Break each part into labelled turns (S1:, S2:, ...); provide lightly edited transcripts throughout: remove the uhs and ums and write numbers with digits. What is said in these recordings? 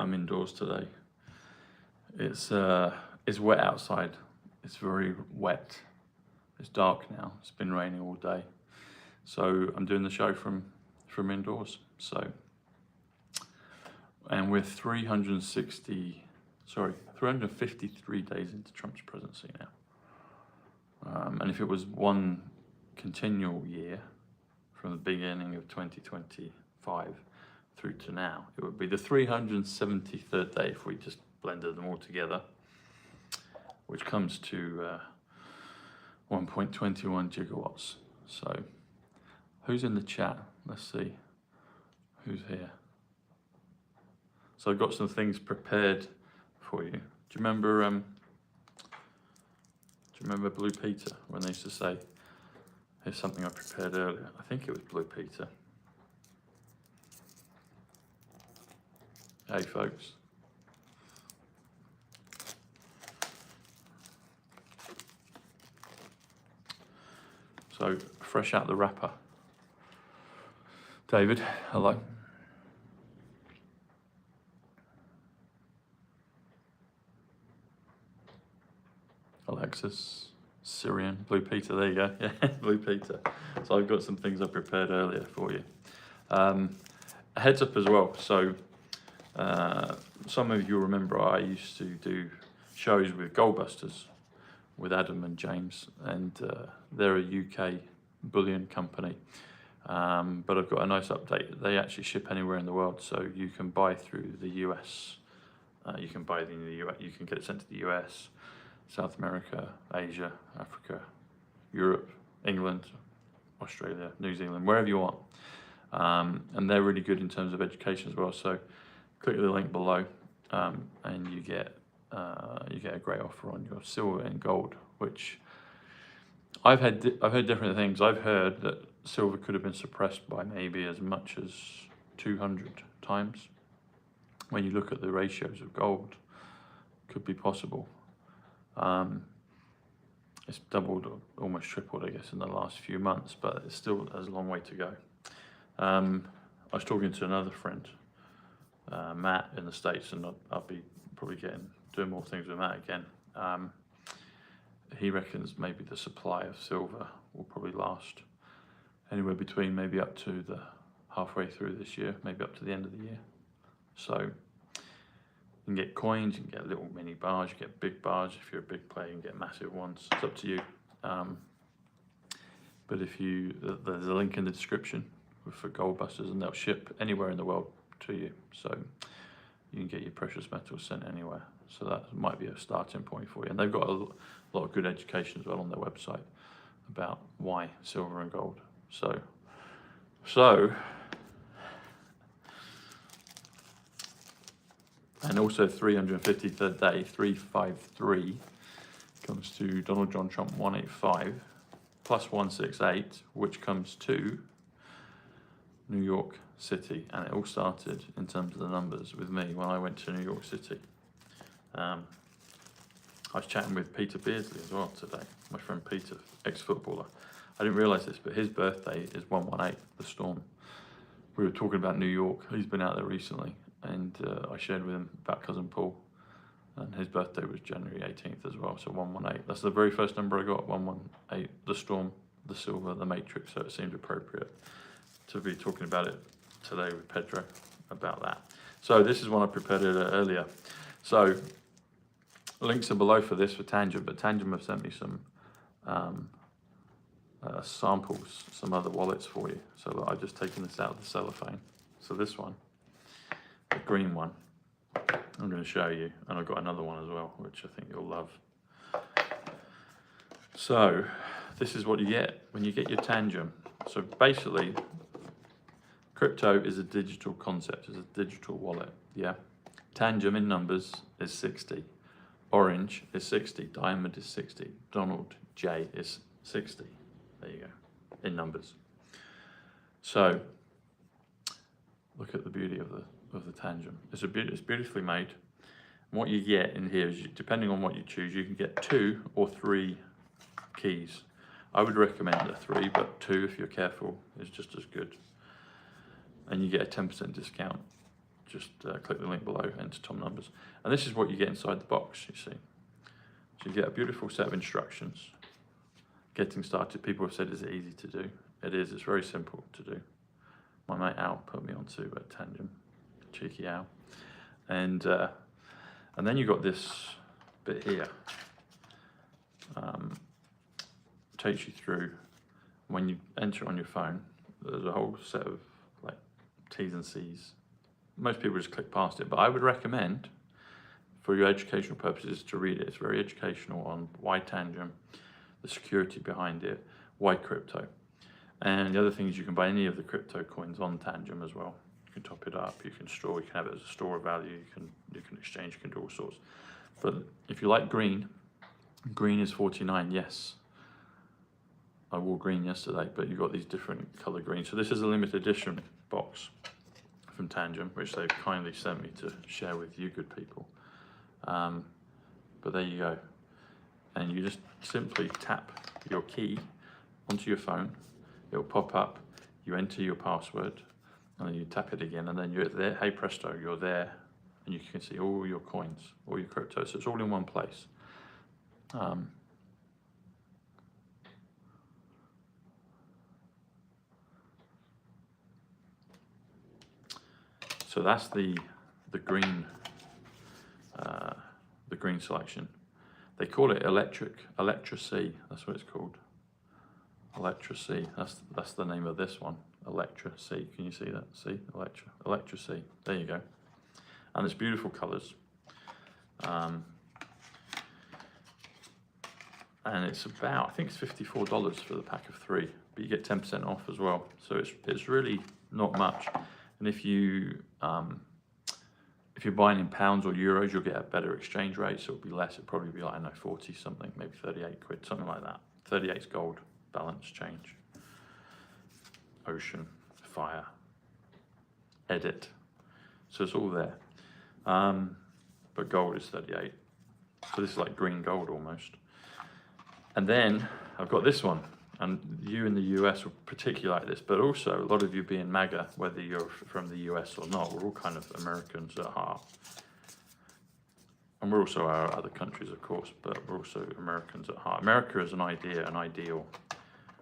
S1: I'm indoors today. It's wet outside. It's very wet. It's dark now. It's been raining all day. So I'm doing the show from indoors. So, and we're 353 days into Trump's presidency now. And if it was one continual year from the beginning of 2025 through to now, it would be the 373rd day if we just blended them all together, which comes to 1.21 gigawatts. So who's in the chat? Let's see who's here. So I've got some things prepared for you. Do you remember Blue Peter, when they used to say, here's something I prepared earlier? I think it was Blue Peter. Hey folks. So fresh out the wrapper. David, hello. Alexis, Syrian, Blue Peter, there you go. Yeah, Blue Peter. So I've got some things I prepared earlier for you. A heads up as well. So some of you remember I used to do shows with Goldbusters with Adam and James, and they're a UK bullion company. But I've got a nice update. They actually ship anywhere in the world, so you can buy through the US. You can buy it in the US. You can get it sent to the US, South America, Asia, Africa, Europe, England, Australia, New Zealand, wherever you want. And they're really good in terms of education as well. So click the link below, and you get a great offer on your silver and gold, which I've heard different things. I've heard that silver could have been suppressed by maybe as much as 200 times. When you look at the ratios of gold, could be possible. It's doubled or almost tripled, I guess, in the last few months, but it still has a long way to go. I was talking to another friend, Matt, in the States, and I'll be probably doing more things with Matt again. He reckons maybe the supply of silver will probably last anywhere between maybe up to the halfway through this year, maybe up to the end of the year. So you can get coins, you can get little mini bars, you get big bars. If you're a big player, you can get massive ones. It's up to you. But there's a link in the description for Goldbusters, and they'll ship anywhere in the world to you. So you can get your precious metals sent anywhere. So that might be a starting point for you. And they've got a lot of good education as well on their website about why silver and gold. So and also 353rd day, 353 comes to Donald John Trump 185 plus 168, which comes to New York City. And it all started in terms of the numbers with me when I went to New York City. I was chatting with Peter Beardsley as well today, my friend Peter, ex-footballer. I didn't realise this, but his birthday is 118, the storm. We were talking about New York. He's been out there recently, and I shared with him about cousin Paul, and his birthday was January 18th as well, so 118. That's the very first number I got, 118, the storm, the silver, the matrix, so it seemed appropriate to be talking about it today with Pedro about that. So this is one I prepared earlier. So links are below for this for Tangent, but Tangent have sent me some samples, some other wallets for you. So I've just taken this out of the cellophane. So this one, the green one, I'm going to show you, and I've got another one as well, which I think you'll love. So this is what you get when you get your Tangent. So basically, crypto is a digital concept, it's a digital wallet, yeah? Tangent in numbers is 60. Orange is 60, Diamond is 60, Donald J is 60. There you go, in numbers. So look at the beauty of the Tangent. It's beautifully made. And what you get in here is, depending on what you choose, you can get 2 or 3 keys. I would recommend a 3, but 2, if you're careful, is just as good. And you get a 10% discount just click the link below, enter Tom numbers. And this is what you get inside the box, you see. So you get a beautiful set of instructions. Getting started, people have said, is it easy to do? It is, it's very simple to do. My mate Al put me onto Tangent, cheeky Al. And then you got this bit here. Takes you through, when you enter on your phone, there's a whole set of like T's and C's. Most people just click past it, but I would recommend, for your educational purposes, to read it. It's very educational on why Tangent, the security behind it, why crypto. And the other thing is you can buy any of the crypto coins on Tangent as well. You can top it up, you can store, you can have it as a store of value, you can exchange, you can do all sorts. But if you like green is 49, yes. I wore green yesterday, but you've got these different color greens. So this is a limited edition box from Tangent, which they've kindly sent me to share with you good people. But there you go. And you just simply tap your key onto your phone. It'll pop up, you enter your password, and then you tap it again, and then you're there. Hey presto, you're there, and you can see all your coins, all your crypto. So it's all in one place. So that's the green selection. They call it Electra-C. That's what it's called. Electra-C. That's the name of this one. Electra-C. Can you see that? See, Electra-C. There you go. And it's beautiful colours. And it's about, I think it's $54 for the pack of 3, but you get 10% off as well. So it's really not much. And if you're buying in pounds or euros, you'll get a better exchange rate, so it'll be less. It'll probably be like, I don't know, 40 something, maybe 38 quid, something like that. 38's gold, balance change. Ocean, fire, edit. So it's all there. But gold is 38. So this is like green gold almost. And then I've got this one. And you in the US will particularly like this, but also a lot of you being MAGA, whether you're from the US or not, we're all kind of Americans at heart. And we're also our other countries, of course, but we're also Americans at heart. America is an idea, an ideal,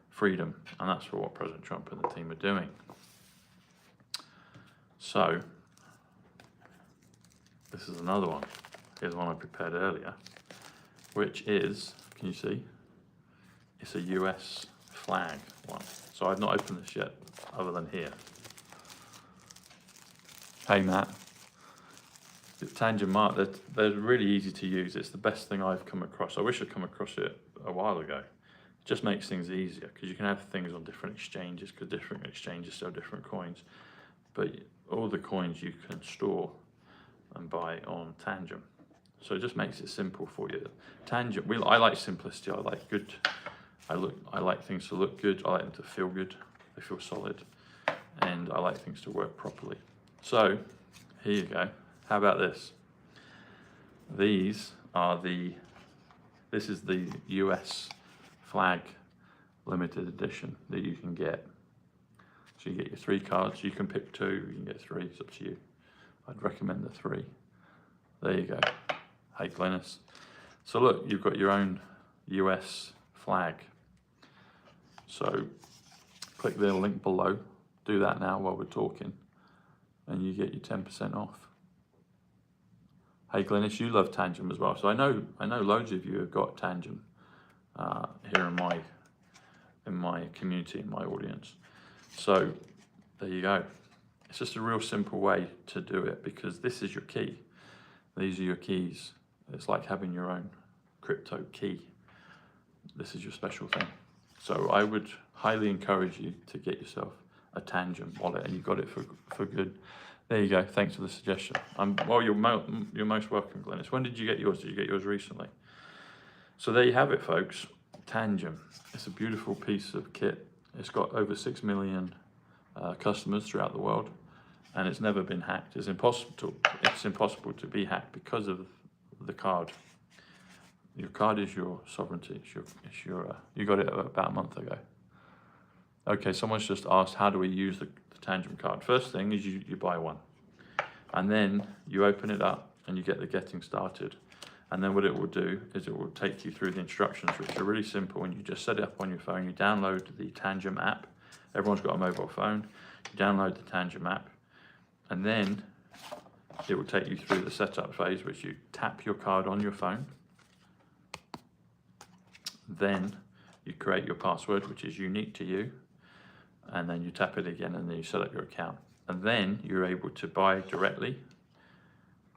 S1: freedom, and that's what President Trump and the team are doing. So, this is another one. Here's one I prepared earlier, which is, can you see? It's a US flag one. So I've not opened this yet, other than here. Hey Matt. The Tangent Mark, they're really easy to use. It's the best thing I've come across. I wish I'd come across it a while ago. It just makes things easier because you can have things on different exchanges because different exchanges sell different coins. But all the coins you can store and buy on Tangent. So it just makes it simple for you. Tangent, I like simplicity. I like good. I like things to look good. I like them to feel good. They feel solid, and I like things to work properly. So here you go. How about this? This is the US flag limited edition that you can get. So you get your 3 cards. You can pick 2. You can get 3. It's up to you. I'd recommend the 3. There you go. Hey Glennis. So look, you've got your own US flag. So click the link below. Do that now while we're talking, and you get your 10% off. Hey Glennis, you love Tangent as well. So I know loads of you have got Tangent here in my community, in my audience. So there you go. It's just a real simple way to do it because this is your key. These are your keys. It's like having your own crypto key. This is your special thing. So I would highly encourage you to get yourself a Tangent wallet, and you got it for good. There you go. Thanks for the suggestion. Well, you're most welcome, Glennis. When did you get yours? Did you get yours recently? So there you have it, folks. Tangent. It's a beautiful piece of kit. It's got over 6 million customers throughout the world, and it's never been hacked. It's impossible to be hacked because of the card. Your card is your sovereignty. You got it about a month ago. Okay, someone's just asked, how do we use the Tangent card? First thing is you buy one. And then you open it up and you get the getting started. And then what it will do is it will take you through the instructions, which are really simple. And you just set it up on your phone. You download the Tangent app. Everyone's got a mobile phone. You download the Tangent app. And then it will take you through the setup phase, which you tap your card on your phone. Then you create your password, which is unique to you. And then you tap it again and then you set up your account. And then you're able to buy directly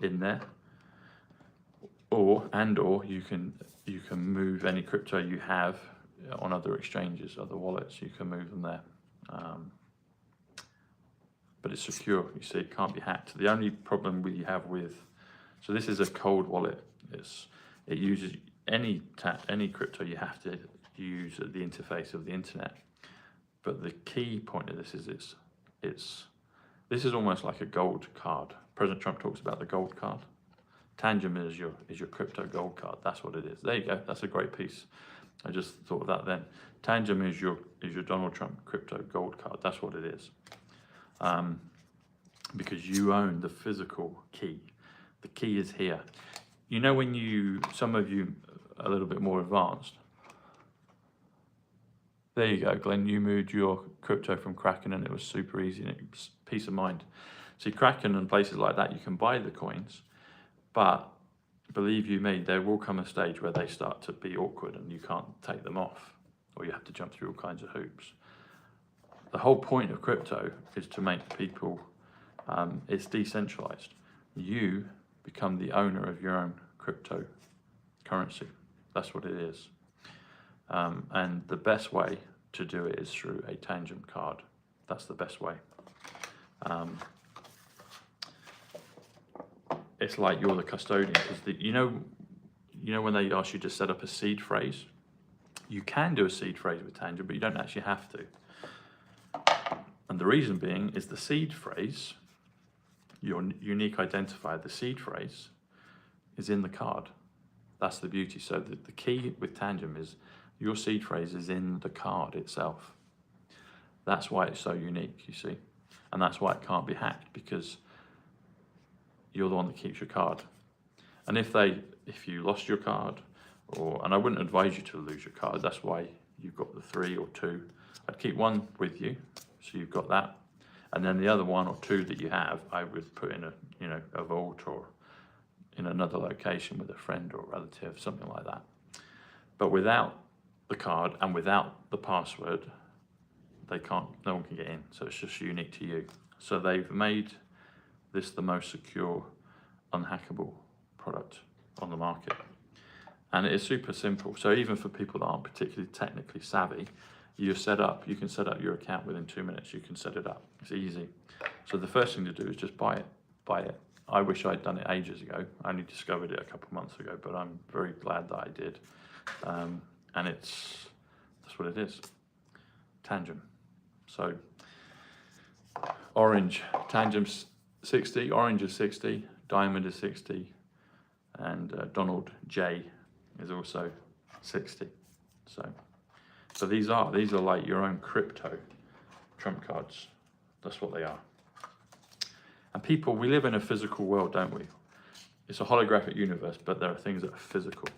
S1: in there. Or you can move any crypto you have on other exchanges, other wallets. You can move them there. But it's secure. You see, it can't be hacked. The only problem you have with, so this is a cold wallet. It uses any crypto you have to use at the interface of the internet. But the key point of this is this is almost like a gold card. President Trump talks about the gold card. Tangent is your crypto gold card. That's what it is. There you go. That's a great piece. I just thought of that then. Tangent is your Donald Trump crypto gold card. That's what it is. Because you own the physical key. The key is here. You know, when some of you a little bit more advanced. There you go, Glenn. You moved your crypto from Kraken and it was super easy and it was peace of mind. See, Kraken and places like that, you can buy the coins, but believe you me, there will come a stage where they start to be awkward and you can't take them off, or you have to jump through all kinds of hoops. The whole point of crypto is to make people, it's decentralized. You become the owner of your own cryptocurrency. That's what it is. And the best way to do it is through a Tangent card. That's the best way. It's like you're the custodian, because you know when they ask you to set up a seed phrase, you can do a seed phrase with Tangent, but you don't actually have to. And the reason being is the seed phrase, your unique identifier, the seed phrase, is in the card. That's the beauty. So the key with Tangent is your seed phrase is in the card itself. That's why it's so unique, you see. And that's why it can't be hacked, because you're the one that keeps your card. And if you lost your card, and I wouldn't advise you to lose your card, that's why you've got the 3 or 2. I'd keep one with you, so you've got that. And then the other 1 or 2 that you have, I would put in a vault or in another location with a friend or relative, something like that. But without the card and without the password, no one can get in. So it's just unique to you. So they've made this the most secure, unhackable product on the market. And it is super simple. So even for people that aren't particularly technically savvy, you can set up your account within 2 minutes. You can set it up. It's easy. So the first thing to do is just buy it. I wish I'd done it ages ago. I only discovered it a couple of months ago, but I'm very glad that I did. And that's what it is. Tangent. So orange, Tangent's 60, orange is 60, diamond is 60, and Donald J is also 60. So these are like your own crypto trump cards. That's what they are. And people, we live in a physical world, don't we? It's a holographic universe, but there are things that are physical.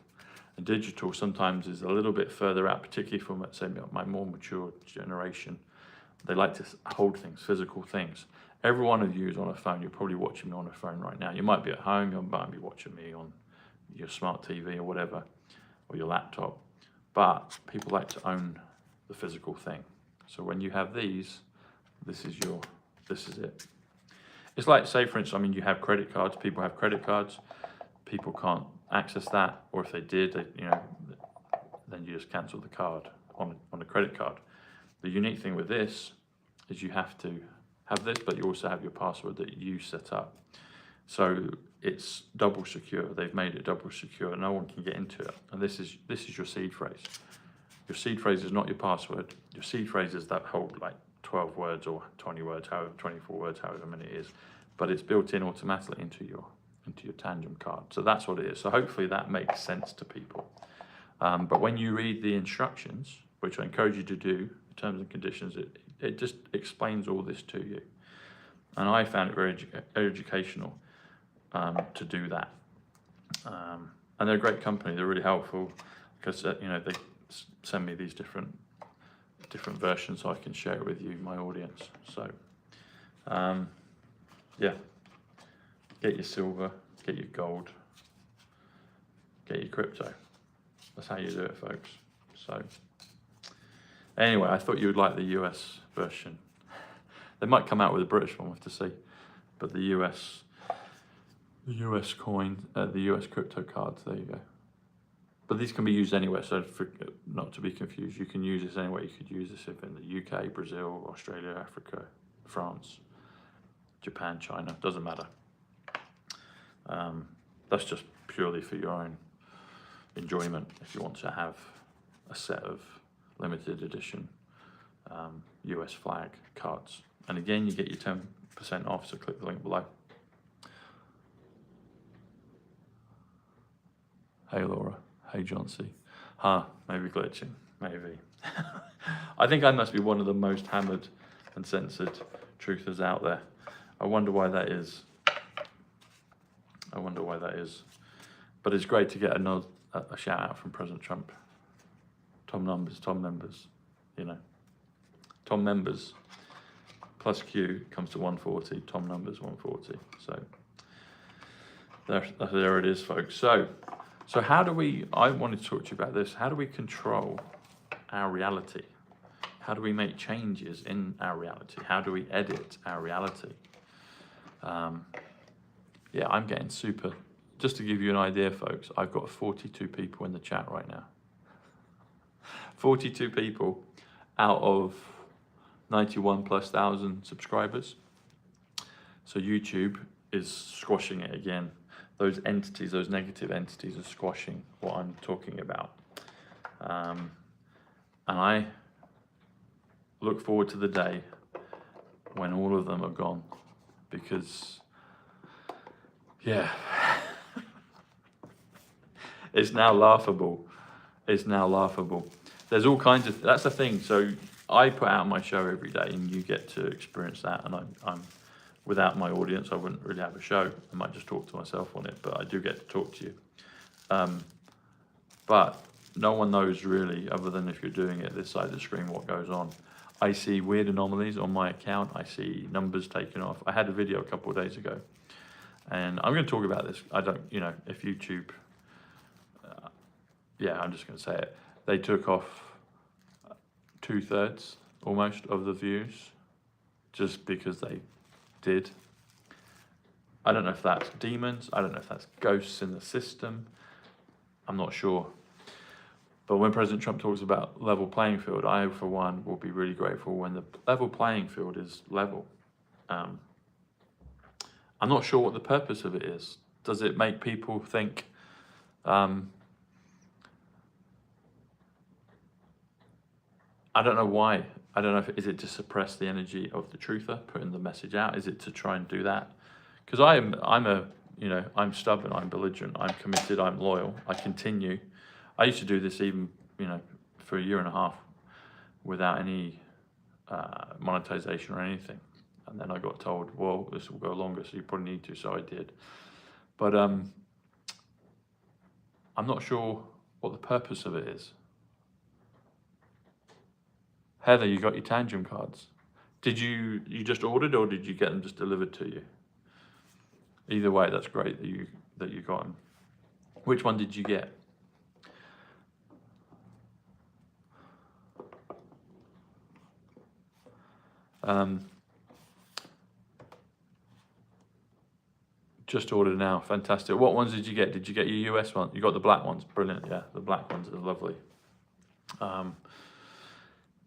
S1: And digital sometimes is a little bit further out, particularly from, let's say, my more mature generation. They like to hold things, physical things. Every one of you is on a phone. You're probably watching me on a phone right now. You might be at home, you might be watching me on your smart TV or whatever, or your laptop. But people like to own the physical thing. So when you have these, this is it. It's like, say for instance, you have credit cards, people have credit cards, people can't access that, or if they did, then you just cancel the card on a credit card. The unique thing with this is you have to have this, but you also have your password that you set up. So it's double secure. They've made it double secure. No one can get into it. And this is your seed phrase. Your seed phrase is not your password. Your seed phrase is that hold like 12 words or 20 words, 24 words, however many it is. But it's built in automatically into your Tangent card. So that's what it is. So hopefully that makes sense to people. But when you read the instructions, which I encourage you to do, the terms and conditions, it just explains all this to you. And I found it very educational to do that. And they're a great company. They're really helpful because you know, they send me these different versions so I can share it with you, my audience. So yeah, get your silver, get your gold, get your crypto. That's how you do it, folks. So anyway, I thought you would like the US version. They might come out with a British one, we'll have to see. But the US coin, the US crypto cards, there you go. But these can be used anywhere, so for, not to be confused, you can use this anywhere. You could use this if in the UK, Brazil, Australia, Africa, France, Japan, China, doesn't matter. That's just purely for your own enjoyment if you want to have a set of limited edition US flag cards. And again, you get your 10% off, so click the link below. Hey Laura, hey John C. Maybe glitching, maybe. I think I must be one of the most hammered and censored truthers out there. I wonder why that is. I wonder why that is. But it's great to get a shout out from President Trump. Tom Members, you know. Tom Members plus Q comes to 140, Tom Numbers 140. So there it is, folks. So how do we, I wanted to talk to you about this, how do we control our reality? How do we make changes in our reality? How do we edit our reality? Yeah, I'm getting super, just to give you an idea, folks, I've got 42 people in the chat right now. 42 people out of 91,000+ subscribers. So YouTube is squashing it again. Those entities, those negative entities are squashing what I'm talking about. And I look forward to the day when all of them are gone, because, yeah, it's now laughable. It's now laughable. There's all kinds of, that's the thing. So I put out my show every day and you get to experience that. And I'm without my audience, I wouldn't really have a show. I might just talk to myself on it, but I do get to talk to you. But no one knows really, other than if you're doing it this side of the screen, what goes on. I see weird anomalies on my account. I see numbers taken off. I had a video a couple of days ago, and I'm going to talk about this. I don't, you know, if YouTube, yeah, I'm just going to say it. They took off 2/3 almost of the views just because they did. I don't know if that's demons. I don't know if that's ghosts in the system. I'm not sure. But when President Trump talks about level playing field, I, for one, will be really grateful when the level playing field is level. I'm not sure what the purpose of it is. Does it make people think, I don't know why. I don't know if is it to suppress the energy of the truther, putting the message out? Is it to try and do that? Because I'm stubborn, I'm belligerent, I'm committed, I'm loyal, I continue. I used to do this even, you know, for 1.5 years without any monetization or anything. And then I got told, well, this will go longer, so you probably need to, so I did. But I'm not sure what the purpose of it is. Heather, you got your Tangent cards. Did you just ordered, or did you get them just delivered to you? Either way, that's great that you got them. Which one did you get? Just ordered now. Fantastic. What ones did you get? Did you get your US one? You got the black ones. Brilliant. Yeah, the black ones are lovely.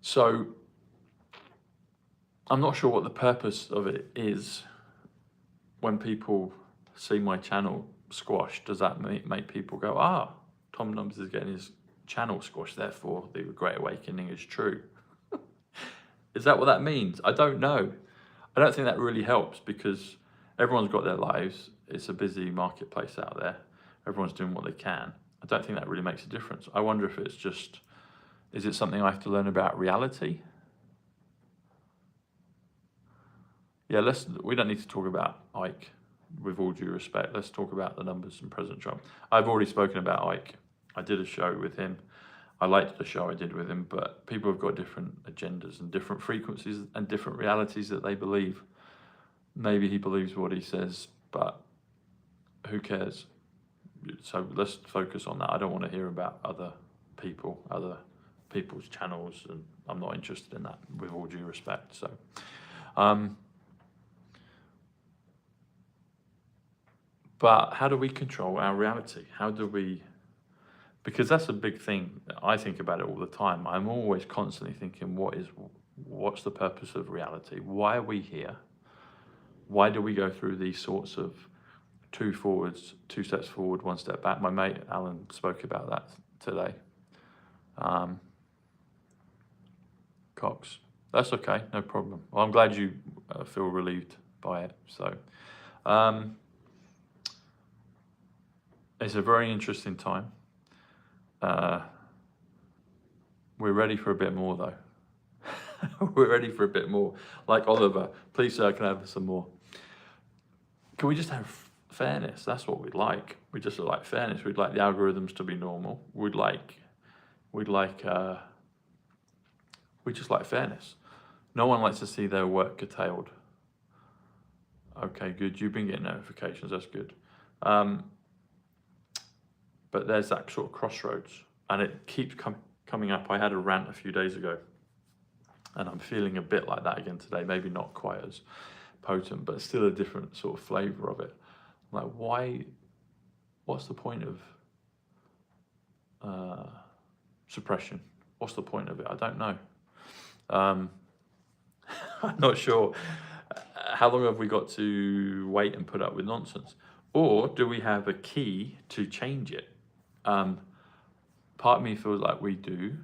S1: So I'm not sure what the purpose of it is. When people see my channel squashed, does that make people go, ah, Tom Numbers is getting his channel squashed, therefore the Great Awakening is true? Is that what that means? I don't know. I don't think that really helps, because everyone's got their lives. It's a busy marketplace out there. Everyone's doing what they can. I don't think that really makes a difference. I wonder if it's just, is it something I have to learn about reality? Yeah, we don't need to talk about Ike, with all due respect. Let's talk about the numbers in President Trump. I've already spoken about Ike. I did a show with him. I liked the show I did with him, but people have got different agendas and different frequencies and different realities that they believe. Maybe he believes what he says, but who cares? So let's focus on that. I don't want to hear about other people's channels, and I'm not interested in that, with all due respect. So, but how do we control our reality? How do we? Because that's a big thing. I think about it all the time. I'm always constantly thinking, what's the purpose of reality? Why are we here? Why do we go through these sorts of 2 steps forward, 1 step back? My mate Alan spoke about that today. Cox. That's okay, no problem. Well, I'm glad you feel relieved by it. So, it's a very interesting time. We're ready for a bit more, though. We're ready for a bit more. Like Oliver, please, sir, can I have some more? Can we just have fairness? That's what we'd like. We just like fairness. We'd like the algorithms to be normal. We just like fairness. No one likes to see their work curtailed. Okay, good. You've been getting notifications. That's good. But there's that sort of crossroads, and it keeps coming up. I had a rant a few days ago, and I'm feeling a bit like that again today. Maybe not quite as potent, but still a different sort of flavor of it. Like, why? What's the point of suppression? What's the point of it? I don't know. I'm not sure. How long have we got to wait and put up with nonsense? Or do we have a key to change it? Part of me feels like we do.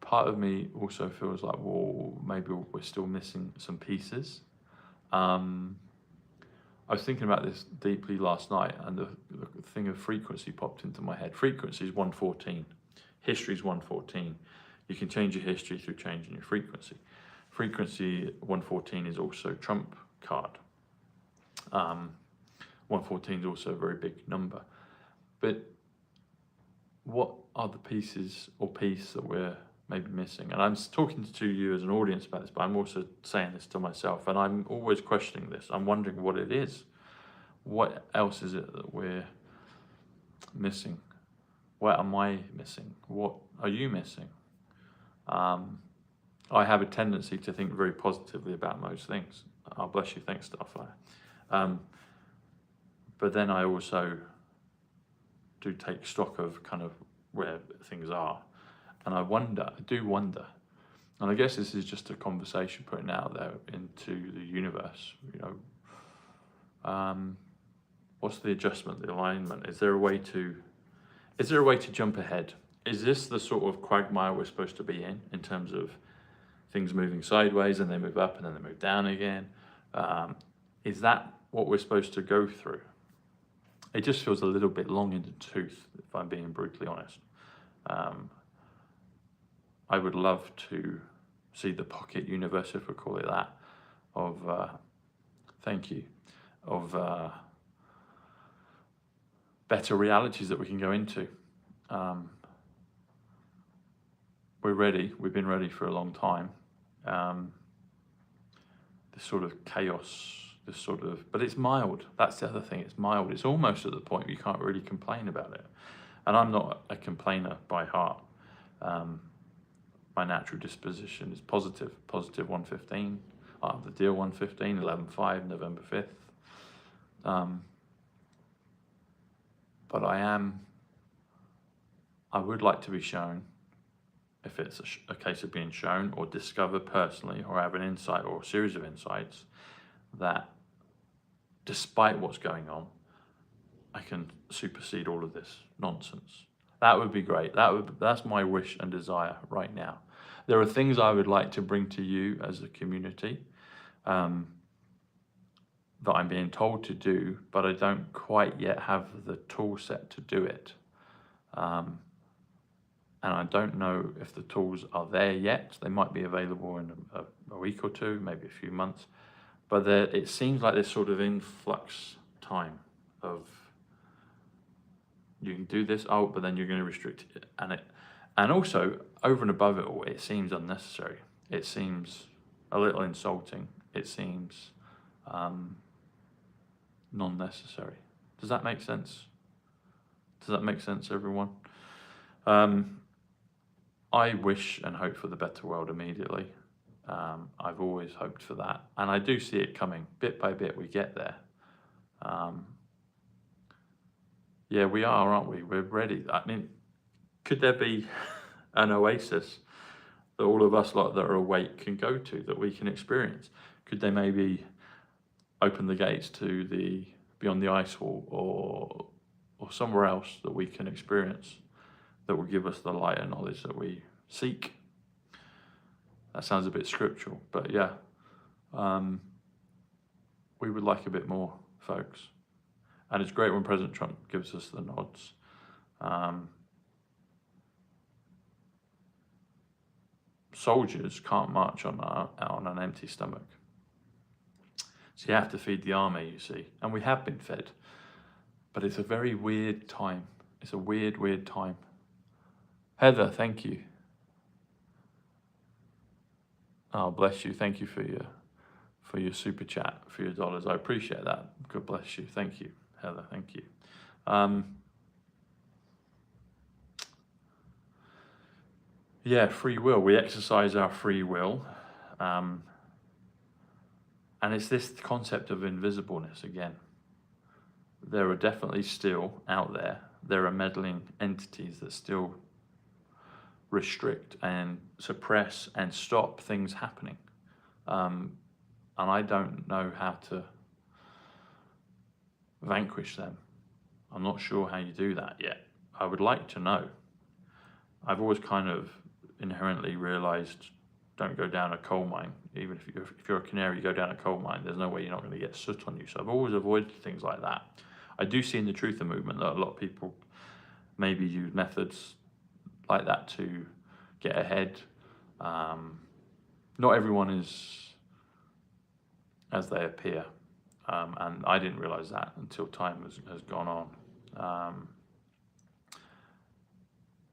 S1: Part of me also feels like, well, maybe we're still missing some pieces. I was thinking about this deeply last night, and the thing of frequency popped into my head. Frequency is 114. History is 114. You can change your history through changing your frequency. Frequency 114 is also trump card. 114 is also a very big number. But what are the pieces or piece that we're maybe missing? And I'm talking to you as an audience about this, but I'm also saying this to myself, and I'm always questioning this. I'm wondering what it is. What else is it that we're missing? What am I missing? What are you missing? I have a tendency to think very positively about most things. Oh, bless you, thanks, Starfire. But then I also do take stock of kind of where things are. And I do wonder, and I guess this is just a conversation putting out there into the universe, what's the adjustment, the alignment? Is there a way to jump ahead? Is this the sort of quagmire we're supposed to be in terms of things moving sideways and they move up and then they move down again? Is that what we're supposed to go through? It just feels a little bit long in the tooth, if I'm being brutally honest. I would love to see the pocket universe, if we call it that, of better realities that we can go into. We're ready. We've been ready for a long time. This sort of chaos, but it's mild. That's the other thing. It's mild. It's almost at the point where you can't really complain about it. And I'm not a complainer by heart. My natural disposition is positive 115. The deal 115, 11/5, November 5th. But I would like to be shown, if it's a case of being shown or discover personally, or have an insight or a series of insights, that despite what's going on, I can supersede all of this nonsense. That would be great. That's my wish and desire right now. There are things I would like to bring to you as a community that I'm being told to do, but I don't quite yet have the tool set to do it. And I don't know if the tools are there yet. They might be available in a week or two, maybe a few months. But it seems like this sort of influx time of you can do this, but then you're going to restrict it, and also over and above it all, it seems unnecessary. It seems a little insulting. It seems non-necessary. Does that make sense? Does that make sense, everyone? I wish and hope for the better world immediately. I've always hoped for that, and I do see it coming. Bit by bit, we get there. Yeah, we are, aren't we? We're ready. I mean, could there be an oasis that all of us that are awake can go to, that we can experience? Could they maybe open the gates to the beyond the ice wall, or somewhere else that we can experience, that will give us the light and knowledge that we seek? That sounds a bit scriptural, but yeah, we would like a bit more, folks. And it's great when President Trump gives us the nods. Soldiers can't march on an empty stomach. So you have to feed the army, you see. And we have been fed. But it's a very weird time. It's a weird, weird time. Heather, thank you. Oh, bless you. Thank you for your super chat, for your dollars. I appreciate that. God bless you. Thank you, Heather. Thank you. Yeah, free will. We exercise our free will. And it's this concept of invisibleness again. There are definitely still out there are meddling entities that still restrict and suppress and stop things happening. And I don't know how to vanquish them. I'm not sure how you do that yet. I would like to know. I've always kind of inherently realized, don't go down a coal mine. Even if you're a canary, you go down a coal mine, there's no way you're not going to get soot on you. So I've always avoided things like that. I do see in the Truther movement that a lot of people maybe use methods like that to get ahead. Not everyone is as they appear. And I didn't realize that until time has gone on.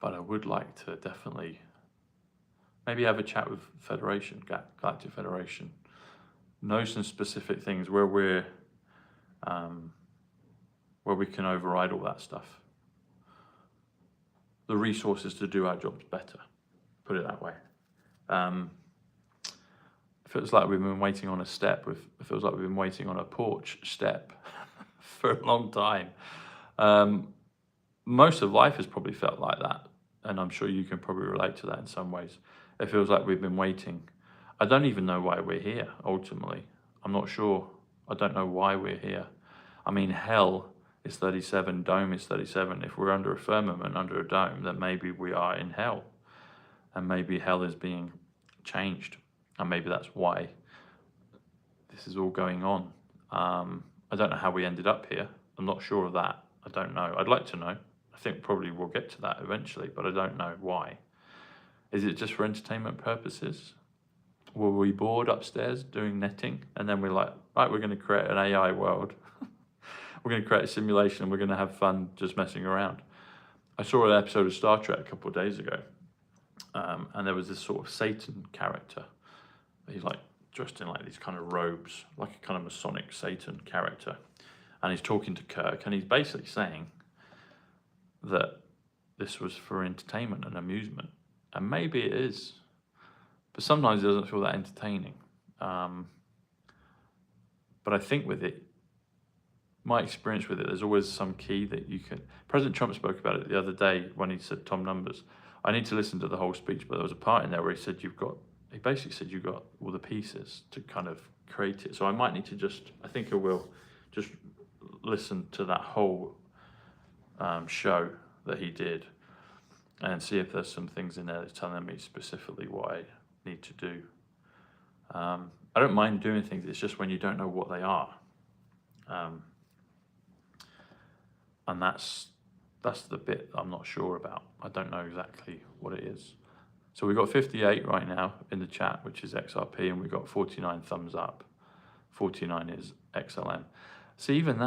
S1: But I would like to definitely maybe have a chat with Federation, Galactic Federation, know some specific things where we can override all that stuff. The resources to do our jobs better, put it that way. It feels like we've been waiting on a step. It feels like we've been waiting on a porch step for a long time. Most of life has probably felt like that, and I'm sure you can probably relate to that in some ways. It feels like we've been waiting. I don't even know why we're here, ultimately. I'm not sure. I don't know why we're here. I mean, hell is 37, dome is 37. If we're under a firmament, under a dome, then maybe we are in hell. And maybe hell is being changed. And maybe that's why this is all going on. I don't know how we ended up here. I'm not sure of that. I don't know. I'd like to know. I think probably we'll get to that eventually, but I don't know why. Is it just for entertainment purposes? Were we bored upstairs doing netting? And then we're like, right, we're going to create an AI world. We're going to create a simulation and we're going to have fun just messing around. I saw an episode of Star Trek a couple of days ago. And there was this sort of Satan character. He's like dressed in like these kind of robes, like a kind of Masonic Satan character. And he's talking to Kirk and he's basically saying that this was for entertainment and amusement. And maybe it is, but sometimes it doesn't feel that entertaining. But I think with it, my experience with it, there's always some key that you can... President Trump spoke about it the other day when he said Tom Numbers. I need to listen to the whole speech, but there was a part in there where he said he basically said you've got all the pieces to kind of create it. So I might need to I think I will just listen to that whole show that he did and see if there's some things in there that's telling me specifically what I need to do. I don't mind doing things, it's just when you don't know what they are. And that's the bit I'm not sure about. I don't know exactly what it is. So we've got 58 right now in the chat, which is XRP, and we've got 49 thumbs up. 49 is XLM. See, even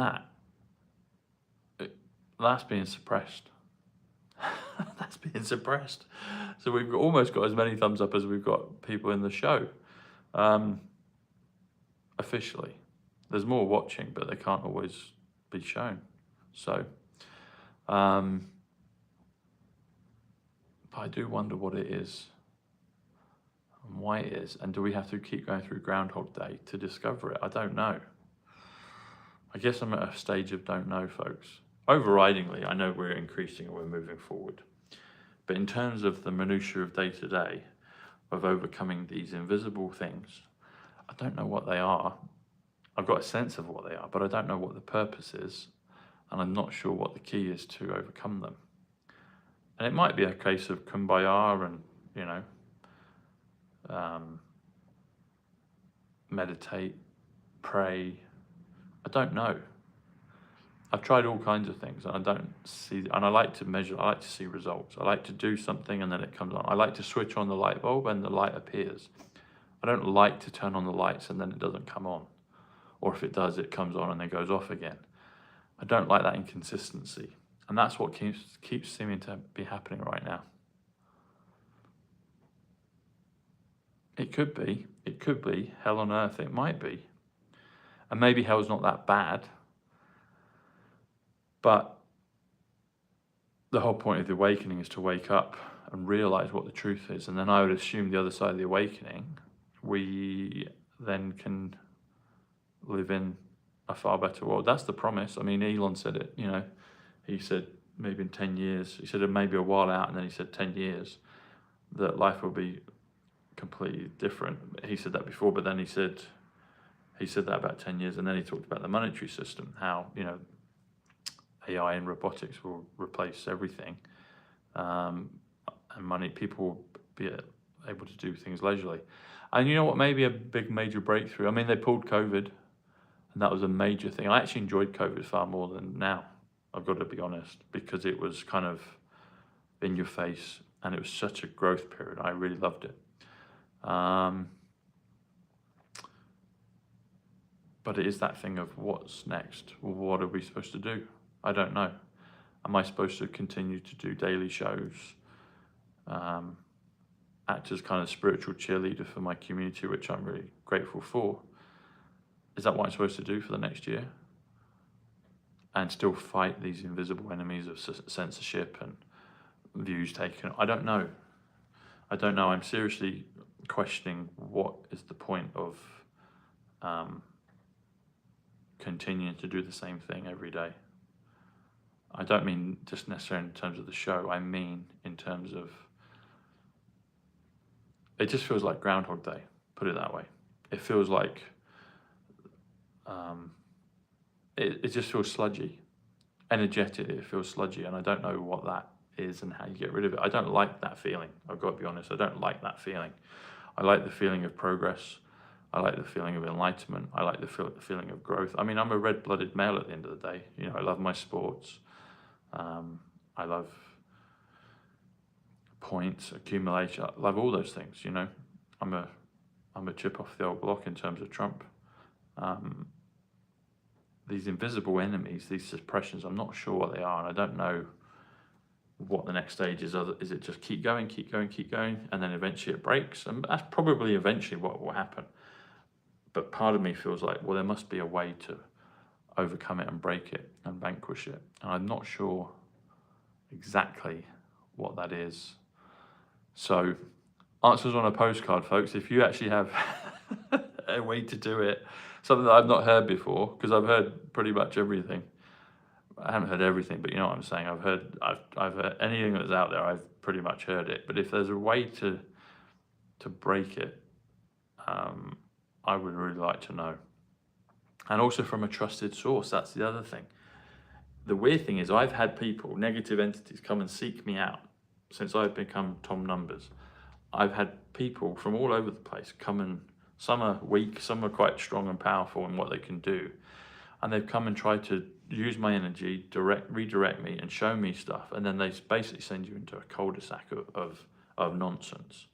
S1: that's being suppressed. That's being suppressed. So we've almost got as many thumbs up as we've got people in the show. Officially. There's more watching, but they can't always be shown. So, but I do wonder what it is and why it is. And do we have to keep going through Groundhog Day to discover it? I don't know. I guess I'm at a stage of don't know, folks. Overridingly, I know we're increasing and we're moving forward. But in terms of the minutiae of day to day, of overcoming these invisible things, I don't know what they are. I've got a sense of what they are, but I don't know what the purpose is, and I'm not sure what the key is to overcome them. And it might be a case of kumbaya and, you know, meditate, pray. I don't know. I've tried all kinds of things, and I don't see, and I like to measure, I like to see results. I like to do something and then it comes on. I like to switch on the light bulb and the light appears. I don't like to turn on the lights and then it doesn't come on. Or if it does, it comes on and then goes off again. I don't like that inconsistency. And that's what keeps seeming to be happening right now. It could be hell on earth, it might be. And maybe hell's not that bad. But the whole point of the awakening is to wake up and realize what the truth is. And then I would assume the other side of the awakening, we then can live in a far better world. That's the promise. I mean, Elon said it, you know, he said maybe in 10 years, he said it may be a while out, and then he said 10 years, that life will be completely different. He said that before, but then he said that about 10 years, and then he talked about the monetary system, how, you know, AI and robotics will replace everything, and money, people will be able to do things leisurely. And you know what, maybe a big major breakthrough, I mean, they pulled COVID, and that was a major thing. I actually enjoyed COVID far more than now, I've got to be honest, because it was kind of in your face, and it was such a growth period. I really loved it. But it is that thing of what's next? What are we supposed to do? I don't know. Am I supposed to continue to do daily shows, act as kind of spiritual cheerleader for my community, which I'm really grateful for? Is that what I'm supposed to do for the next year? And still fight these invisible enemies of censorship and views taken? I don't know. I'm seriously questioning what is the point of continuing to do the same thing every day. I don't mean just necessarily in terms of the show, I mean in terms of, it just feels like Groundhog Day, put it that way. It feels like, it just feels sludgy. Energetically, it feels sludgy, and I don't know what that is and how you get rid of it. I don't like that feeling, I've got to be honest, I don't like that feeling. I like the feeling of progress. I like the feeling of enlightenment. I like the feeling of growth. I mean, I'm a red-blooded male at the end of the day. You know, I love my sports. I love points, accumulation. I love all those things, you know. I'm a chip off the old block in terms of Trump. These invisible enemies, these suppressions, I'm not sure what they are, and I don't know what the next stage is. Is it just keep going, and then eventually it breaks? And that's probably eventually what will happen. But part of me feels like, well, there must be a way to overcome it and break it and vanquish it. And I'm not sure exactly what that is. So, answers on a postcard, folks. If you actually have a way to do it, something that I've not heard before, because I've heard pretty much everything. I haven't heard everything, but you know what I'm saying. I've heard anything that's out there. I've pretty much heard it. But if there's a way to break it, I would really like to know. And also from a trusted source. That's the other thing. The weird thing is, I've had people, negative entities, come and seek me out since I've become Tom Numbers. I've had people from all over the place come, and some are weak, some are quite strong and powerful in what they can do. And they've come and tried to use my energy, redirect me and show me stuff. And then they basically send you into a cul-de-sac of nonsense.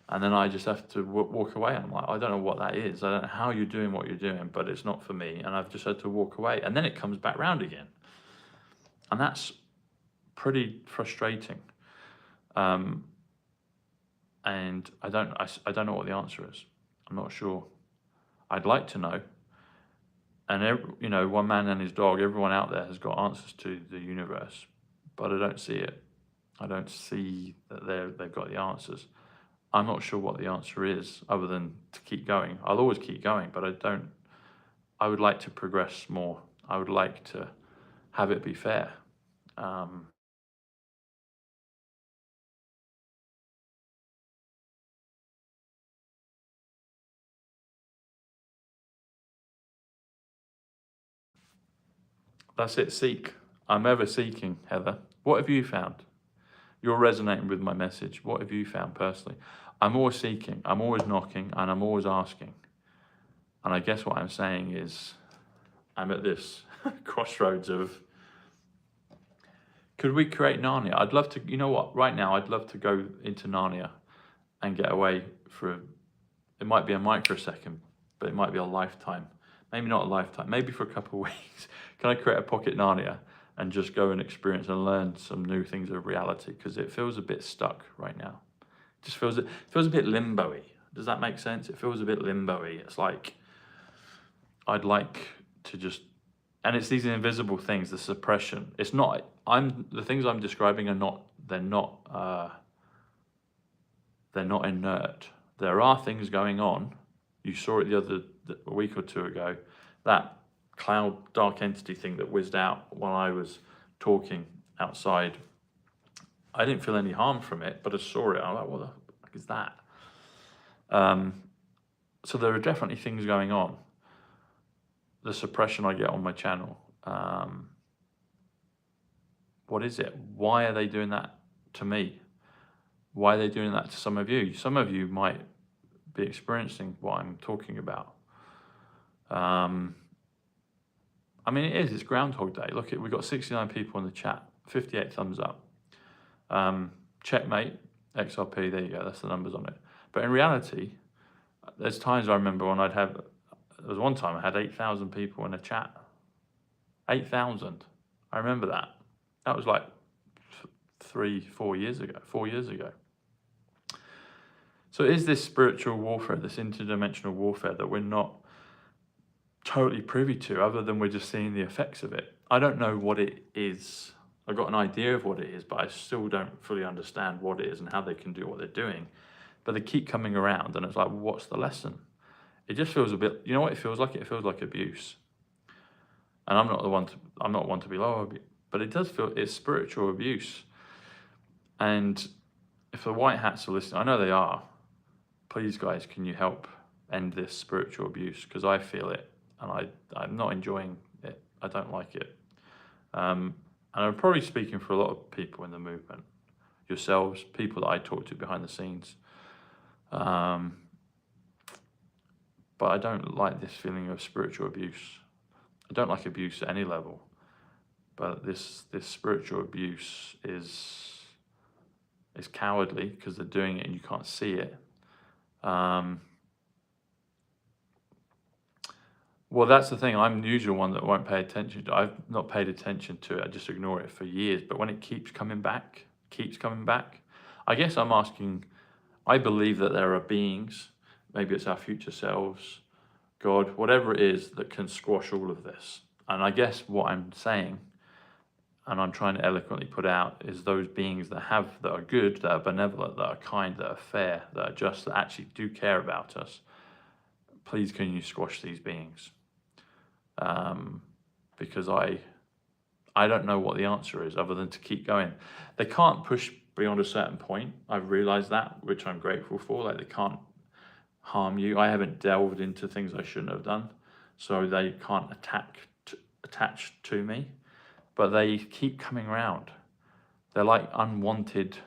S1: And then I just have to walk away. I'm like, I don't know what that is. I don't know how you're doing what you're doing, but it's not for me. And I've just had to walk away. And then it comes back round again. And that's pretty frustrating. And I don't know what the answer is. I'm not sure. I'd like to know. And one man and his dog, everyone out there has got answers to the universe, but I don't see it. I don't see that they've got the answers. I'm not sure what the answer is, other than to keep going. I'll always keep going, but I would like to progress more. I would like to have it be fair. That's it, seek. I'm ever seeking, Heather. What have you found? You're resonating with my message. What have you found personally? I'm always seeking, I'm always knocking, and I'm always asking. And I guess what I'm saying is, I'm at this crossroads of, could we create Narnia? I'd love to, you know what, right now, I'd love to go into Narnia and get away for, it might be a microsecond, but it might be a lifetime. Maybe not a lifetime, maybe for a couple of weeks. Can I create a pocket Narnia and just go and experience and learn some new things of reality? Because it feels a bit stuck right now. It just feels a bit limbo-y. Does that make sense? It feels a bit limbo-y. It's like, I'd like to just, and it's these invisible things, the suppression. It's not, the things I'm describing are not, they're not inert. There are things going on. You saw it a week or two ago, that cloud dark entity thing that whizzed out while I was talking outside. I didn't feel any harm from it, but I saw it. I'm like, what the fuck is that? So there are definitely things going on. The suppression I get on my channel. What is it? Why are they doing that to me? Why are they doing that to some of you? Some of you might be experiencing what I'm talking about. I mean, it's Groundhog Day. Look, we've got 69 people in the chat, 58 thumbs up. Checkmate, XRP, there you go, that's the numbers on it. But in reality, there's times I remember when there was one time I had 8,000 people in a chat. 8,000. I remember that. That was like 4 years ago. So is this spiritual warfare, this interdimensional warfare that we're not totally privy to, other than we're just seeing the effects of it? I don't know what it is. I've got an idea of what it is, but I still don't fully understand what it is and how they can do what they're doing. But they keep coming around, and it's like, what's the lesson? It just feels a bit, you know what it feels like? It feels like abuse. And I'm not one to be low, but it does feel, it's spiritual abuse. And if the white hats are listening, I know they are, please guys, can you help end this spiritual abuse? Because I feel it, and I'm not enjoying it. I don't like it. And I'm probably speaking for a lot of people in the movement, yourselves, people that I talk to behind the scenes. But I don't like this feeling of spiritual abuse. I don't like abuse at any level, but this spiritual abuse is cowardly because they're doing it and you can't see it. Well, that's the thing. I'm the usual one that won't pay attention to. I've not paid attention to it. I just ignore it for years. But when it keeps coming back, I guess I'm asking, I believe that there are beings, maybe it's our future selves, God, whatever it is that can squash all of this. And I guess what I'm saying, and I'm trying to eloquently put out, is those beings that are good, that are benevolent, that are kind, that are fair, that are just, that actually do care about us. Please can you squash these beings? Because I don't know what the answer is other than to keep going. They can't push beyond a certain point. I've realized that, which I'm grateful for. Like, they can't harm you. I haven't delved into things I shouldn't have done, so they can't attach to me, but they keep coming around. They're like unwanted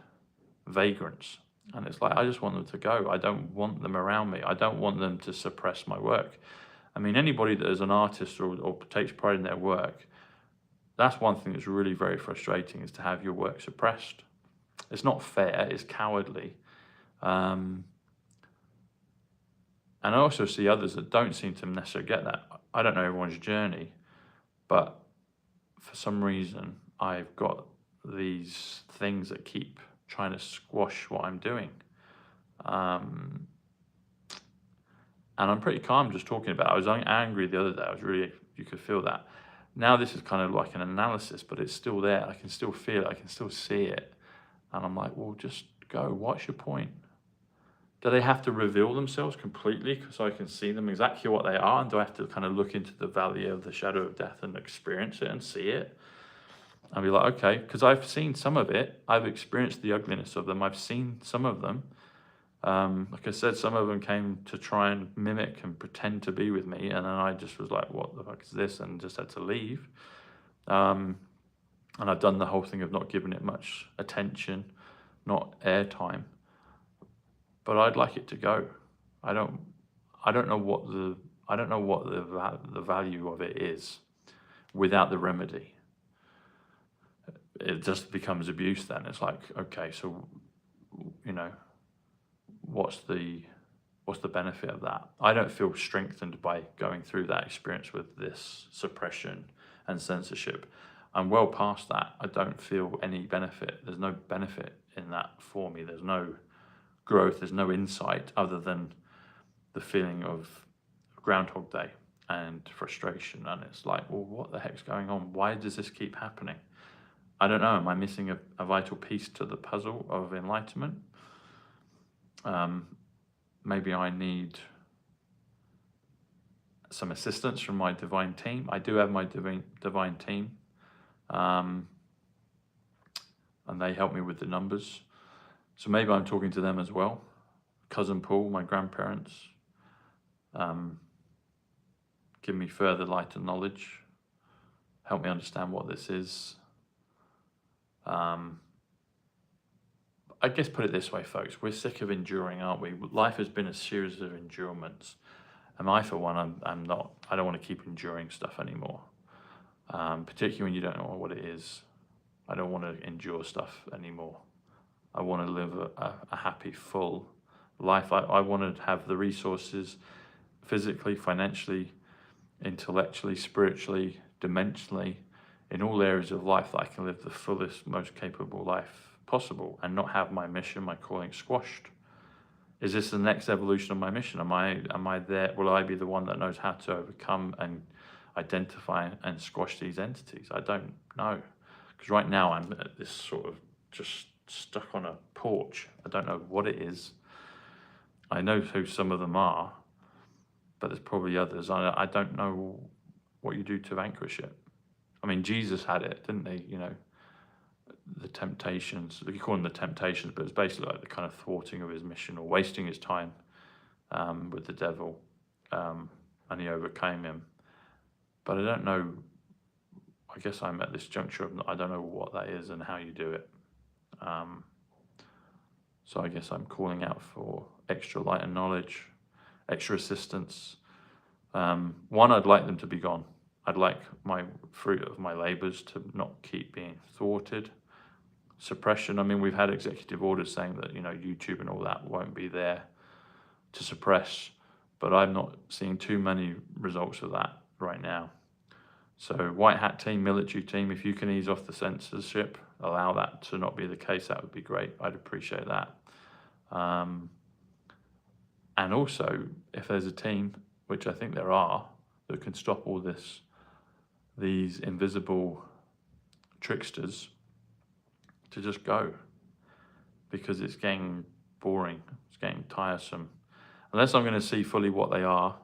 S1: vagrants, and it's like, I just want them to go. I don't want them around me. I don't want them to suppress my work. I mean, anybody that is an artist or takes pride in their work, that's one thing that's really very frustrating, is to have your work suppressed. It's not fair, it's cowardly. And I also see others that don't seem to necessarily get that. I don't know everyone's journey, but for some reason, I've got these things that keep trying to squash what I'm doing. And I'm pretty calm just talking about it. I was angry the other day. I was really, you could feel that. Now this is kind of like an analysis, but it's still there. I can still feel it. I can still see it. And I'm like, well, just go. What's your point? Do they have to reveal themselves completely so I can see them exactly what they are? And do I have to kind of look into the valley of the shadow of death and experience it and see it? I'll be like, okay, because I've seen some of it. I've experienced the ugliness of them. I've seen some of them. Like I said, some of them came to try and mimic and pretend to be with me. And then I just was like, what the fuck is this? And just had to leave. And I've done the whole thing of not giving it much attention, not airtime. But I'd like it to go. I don't know what the value of it is without the remedy. It just becomes abuse then. It's like, okay, so, you know, what's the benefit of that? I don't feel strengthened by going through that experience with this suppression and censorship. I'm well past that. I don't feel any benefit. There's no benefit in that for me. There's no growth. There's no insight other than the feeling of Groundhog Day and frustration. And it's like, well, what the heck's going on? Why does this keep happening? I don't know. Am I missing a vital piece to the puzzle of enlightenment? Maybe I need some assistance from my divine team. I do have my divine team, and they help me with the numbers. So maybe I'm talking to them as well. Cousin Paul, my grandparents, give me further light and knowledge, help me understand what this is. I guess put it this way, folks, we're sick of enduring, aren't we? Life has been a series of endurements. And I, for one, I don't want to keep enduring stuff anymore. Particularly when you don't know what it is. I don't want to endure stuff anymore. I want to live a happy, full life. I want to have the resources physically, financially, intellectually, spiritually, dimensionally, in all areas of life that I can live the fullest, most capable life possible and not have my mission, my calling squashed. Is this the next evolution of my mission? Am I there? Will I be the one that knows how to overcome and identify and squash these entities? I don't know. Because right now I'm at this sort of just stuck on a porch. I don't know what it is. I know who some of them are, but there's probably others. I don't know what you do to vanquish it. I mean, Jesus had it, didn't he? You know, the temptations, you call them the temptations, but it's basically like the kind of thwarting of his mission or wasting his time with the devil, and he overcame him. But I don't know, I guess I'm at this juncture of, I don't know what that is and how you do it. So I guess I'm calling out for extra light and knowledge, extra assistance. One, I'd like them to be gone. I'd like my fruit of my labors to not keep being thwarted. Suppression, I mean, we've had executive orders saying that, you know, YouTube and all that won't be there to suppress, but I'm not seeing too many results of that right now. So white hat team, military team, if you can ease off the censorship, allow that to not be the case, that would be great. I'd appreciate that. And also, if there's a team, which I think there are, that can stop all this, these invisible tricksters, to just go, because it's getting boring, it's getting tiresome. Unless I'm going to see fully what they are,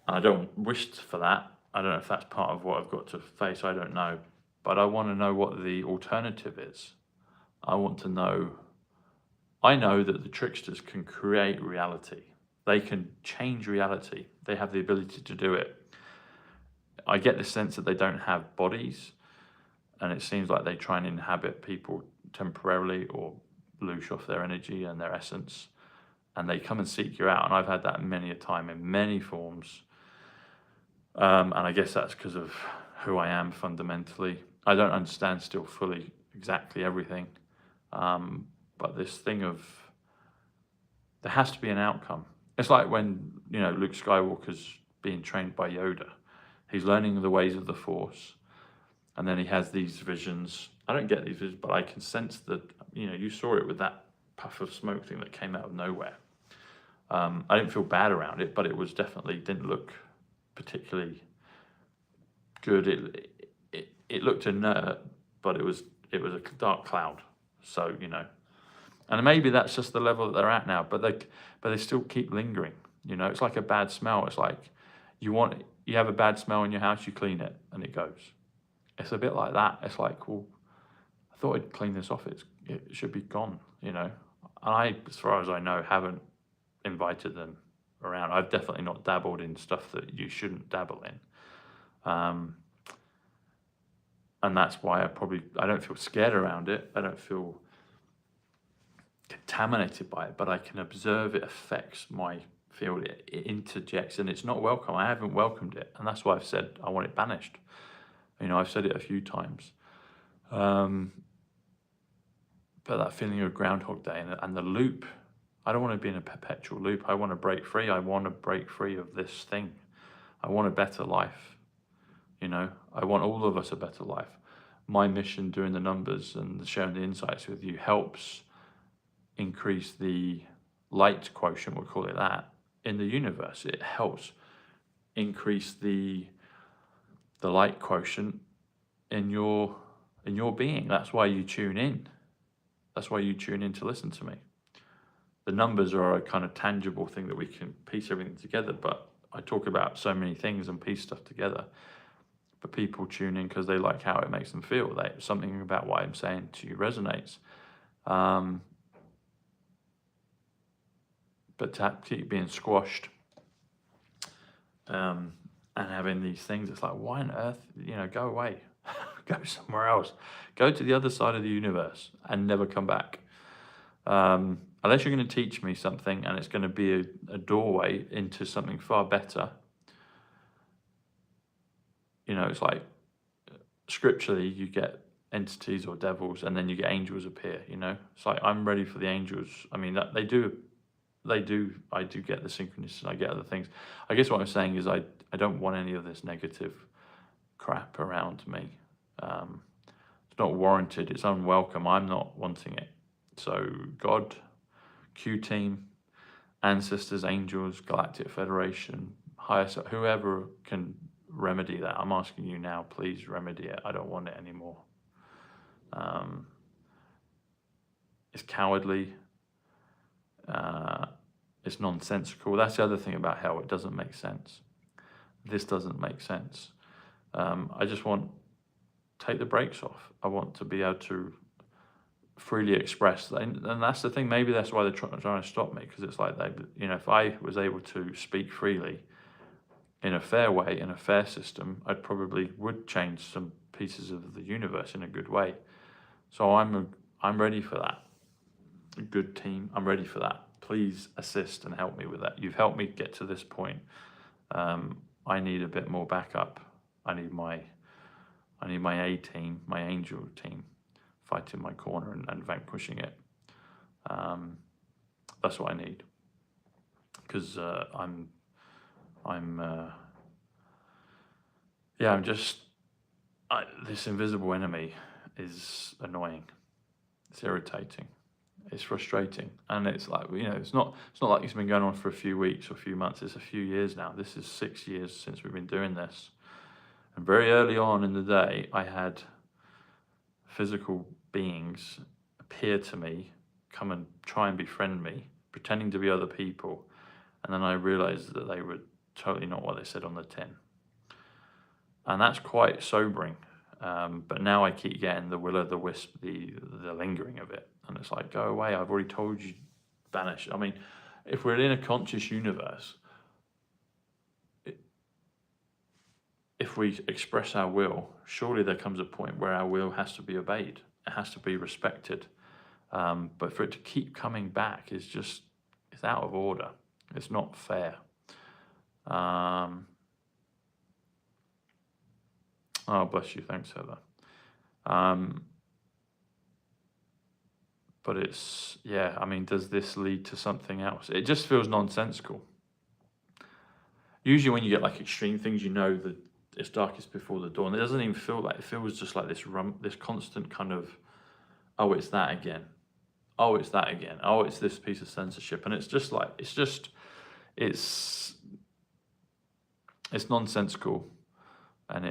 S1: and I don't wish for that. I don't know if that's part of what I've got to face, I don't know. But I want to know what the alternative is. I want to know, I know that the tricksters can create reality. They can change reality. They have the ability to do it. I get the sense that they don't have bodies, and it seems like they try and inhabit people temporarily or loosh off their energy and their essence, and they come and seek you out. And I've had that many a time in many forms. And I guess that's because of who I am fundamentally. I don't understand still fully exactly everything. But this thing of, there has to be an outcome. It's like when, Luke Skywalker's being trained by Yoda. He's learning the ways of the Force, and then he has these visions. I don't get these visions, but I can sense that, you saw it with that puff of smoke thing that came out of nowhere. I didn't feel bad around it, but it was definitely didn't look particularly good. It looked inert, but it was a dark cloud. So, and maybe that's just the level that they're at now, but they still keep lingering. It's like a bad smell. It's like you have a bad smell in your house, you clean it and it goes. It's a bit like that. It's like, well, I thought I'd clean this off. It should be gone, And I, as far as I know, haven't invited them around. I've definitely not dabbled in stuff that you shouldn't dabble in. And that's why I don't feel scared around it. I don't feel contaminated by it, but I can observe it affects my field. It interjects, and it's not welcome. I haven't welcomed it, and that's why I've said I want it banished. I've said it a few times. But that feeling of Groundhog Day and the loop, I don't want to be in a perpetual loop. I want to break free. I want to break free of this thing. I want a better life. I want all of us a better life. My mission doing the numbers and sharing the insights with you helps increase the light quotient, we'll call it that, in the universe. It helps increase the light quotient in your being. That's why you tune in. That's why you tune in to listen to me. The numbers are a kind of tangible thing that we can piece everything together, but I talk about so many things and piece stuff together. But people tune in because they like how it makes them feel. Something about what I'm saying to you resonates. But to keep being squashed and having these things, it's like, why on earth, go away. Go somewhere else. Go to the other side of the universe and never come back. Unless you're going to teach me something and it's going to be a doorway into something far better. It's like scripturally you get entities or devils and then you get angels appear, It's like I'm ready for the angels. I mean, that I do get the synchronicity and I get other things. I guess what I'm saying is I don't want any of this negative crap around me. It's not warranted. It's unwelcome. I'm not wanting it. So God, Q Team, ancestors, angels, Galactic Federation, highest, whoever can remedy that. I'm asking you now, please remedy it. I don't want it anymore. It's cowardly. It's nonsensical. That's the other thing about hell. It doesn't make sense. This doesn't make sense. I just want take the brakes off. I want to be able to freely express, and that's the thing. Maybe that's why they're trying to stop me, because it's like if I was able to speak freely in a fair way, in a fair system, I probably would change some pieces of the universe in a good way. So I'm ready for that. A good team, I'm ready for that. Please assist and help me with that. You've helped me get to this point. I need a bit more backup. I need my A team, my angel team, fighting my corner and vanquishing it. That's what I need. Because this invisible enemy is annoying. It's irritating. It's frustrating, and it's like, it's not like it's been going on for a few weeks or a few months. It's a few years now. This is 6 years since we've been doing this, and very early on in the day, I had physical beings appear to me, come and try and befriend me, pretending to be other people, and then I realized that they were totally not what they said on the tin, and that's quite sobering. But now I keep getting the will-o'-the-wisp, the lingering of it. And it's like, go away, I've already told you, banish. I mean, if we're in a conscious universe, if we express our will, surely there comes a point where our will has to be obeyed. It has to be respected. But for it to keep coming back is just, it's out of order. It's not fair. Oh, bless you. Thanks, Heather. But it's, does this lead to something else? It just feels nonsensical. Usually when you get like extreme things, you know that it's darkest before the dawn. It doesn't even feel like, it feels just like this constant kind of, oh, it's that again. Oh, it's that again. Oh, it's this piece of censorship. And it's just like, it's nonsensical. And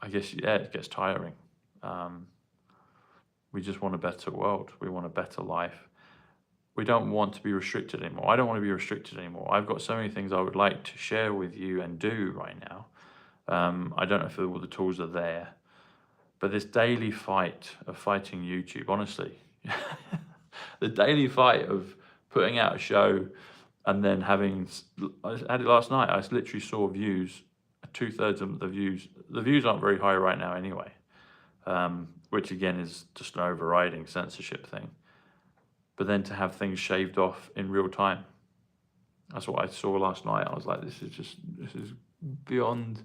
S1: I guess, yeah, it gets tiring. We just want a better world. We want a better life. We don't want to be restricted anymore. I don't want to be restricted anymore. I've got so many things I would like to share with you and do right now. I don't know if all the tools are there, but this daily fight of fighting YouTube, honestly, the daily fight of putting out a show and then I had it last night, I literally saw views, 2/3 of the views. The views aren't very high right now anyway, which again is just an overriding censorship thing. But then to have things shaved off in real time, that's what I saw last night. I was like, this is beyond,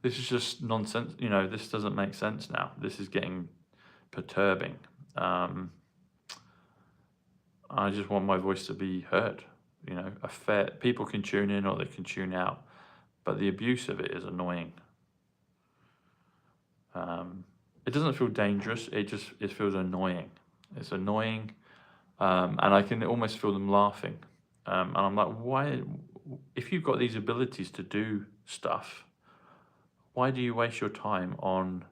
S1: this is just nonsense. You know, this doesn't make sense now. This is getting perturbing. I just want my voice to be heard. You know, people can tune in or they can tune out, but the abuse of it is annoying. It doesn't feel dangerous. It feels annoying. It's annoying. And I can almost feel them laughing. And I'm like, why, if you've got these abilities to do stuff, why do you waste your time on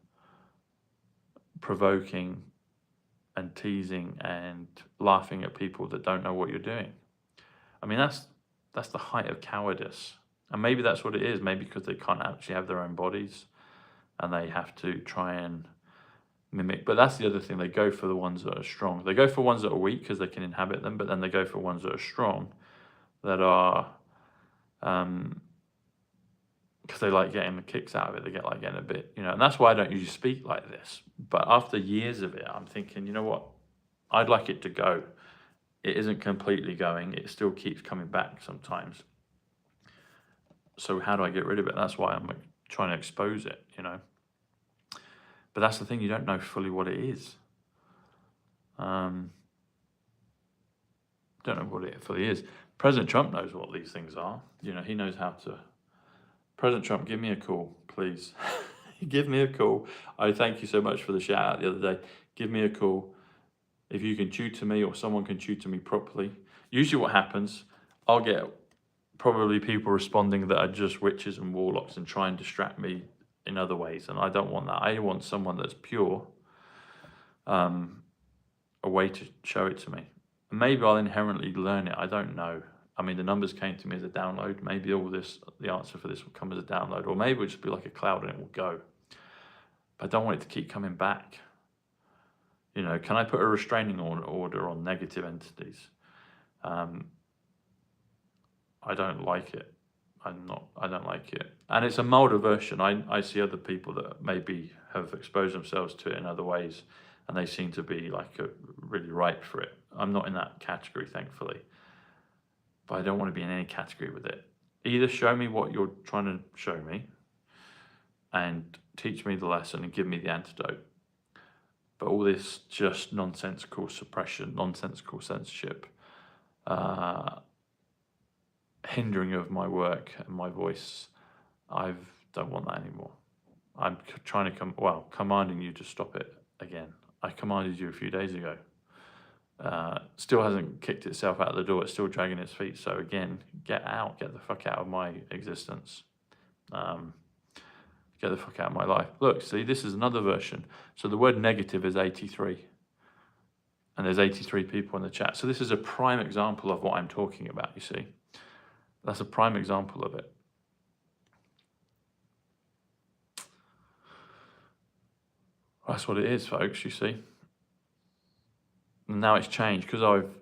S1: provoking and teasing and laughing at people that don't know what you're doing? I mean, that's the height of cowardice. And maybe that's what it is. Maybe because they can't actually have their own bodies and they have to try and mimic. But that's the other thing. They go for the ones that are strong. They go for ones that are weak because they can inhabit them, but then they go for ones that are strong, that are, because they like getting the kicks out of it. They like getting a bit, you know, and that's why I don't usually speak like this. But after years of it, I'm thinking, you know what? I'd like it to go. It isn't completely going. It still keeps coming back sometimes. So how do I get rid of it? That's why I'm like trying to expose it, you know. But that's the thing, you don't know fully what it is. Don't know what it fully is. President Trump knows what these things are. You know, he knows how to. President Trump, give me a call, please. Give me a call. I thank you so much for the shout out the other day. Give me a call. If you can tutor me or someone can tutor me properly. Usually what happens, I'll get probably people responding that are just witches and warlocks and try and distract me in other ways, and I don't want that. I want someone that's pure, a way to show it to me. Maybe I'll inherently learn it, I don't know. I mean, the numbers came to me as a download. Maybe the answer for this will come as a download, or maybe it'll just be like a cloud and it will go. But I don't want it to keep coming back. You know, can I put a restraining order on negative entities? I don't like it. I don't like it. And it's a milder version. I see other people that maybe have exposed themselves to it in other ways, and they seem to be like really ripe for it. I'm not in that category, thankfully. But I don't want to be in any category with it. Either show me what you're trying to show me and teach me the lesson and give me the antidote. But all this just nonsensical suppression, nonsensical censorship, hindering of my work and my voice, I don't want that anymore. I'm trying to commanding you to stop it again. I commanded you a few days ago. Still hasn't kicked itself out the door. It's still dragging its feet. So again, get the fuck out of my existence. Get the fuck out of my life. Look, see, this is another version. So the word negative is 83. And there's 83 people in the chat. So this is a prime example of what I'm talking about, you see. That's a prime example of it. That's what it is, folks, you see. And now it's changed because I've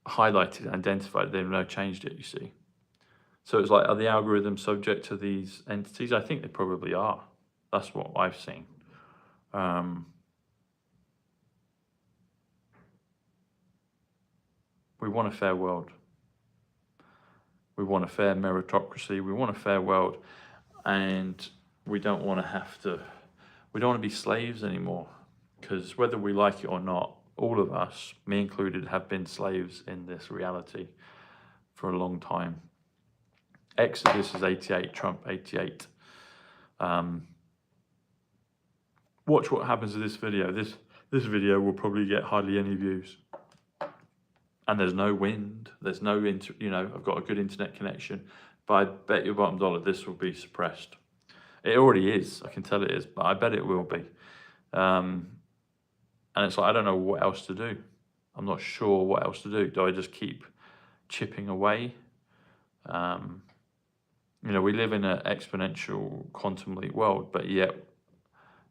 S1: highlighted and identified. They've now changed it, you see. So it's like, are the algorithms subject to these entities? I think they probably are. That's what I've seen. We want a fair world. We want a fair meritocracy. We want a fair world. And we don't want to be slaves anymore. Because whether we like it or not, all of us, me included, have been slaves in this reality for a long time. Exodus is 88, Trump 88. Watch what happens to this video. This video will probably get hardly any views. And there's no wind. There's no, I've got a good internet connection. But I bet your bottom dollar this will be suppressed. It already is. I can tell it is. But I bet it will be. And it's like, I don't know what else to do. I'm not sure what else to do. Do I just keep chipping away? We live in an exponential quantum leap world, but yet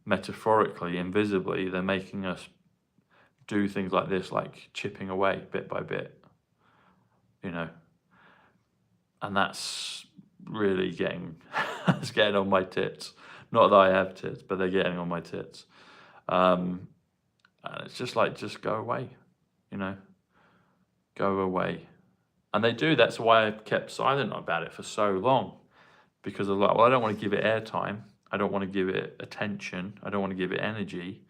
S1: metaphorically, invisibly, they're making us do things like this, like chipping away bit by bit, and that's really it's getting on my tits. Not that I have tits, but they're getting on my tits. And it's just like, just go away, go away. And they do. That's why I've kept silent about it for so long, because I'm like, well, I don't want to give it airtime. I don't want to give it attention. I don't want to give it energy.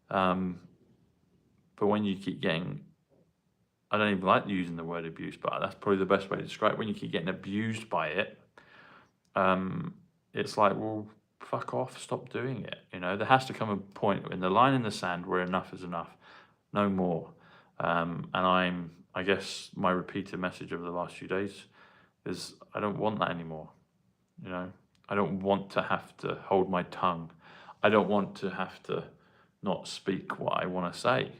S1: But when you keep getting, I don't even like using the word abuse, but that's probably the best way to describe it. When you keep getting abused by it, it's like, well, fuck off, stop doing it. There has to come a point in the line in the sand where enough is enough, no more. And I guess my repeated message over the last few days is I don't want that anymore. I don't want to have to hold my tongue. I don't want to have to not speak what I want to say.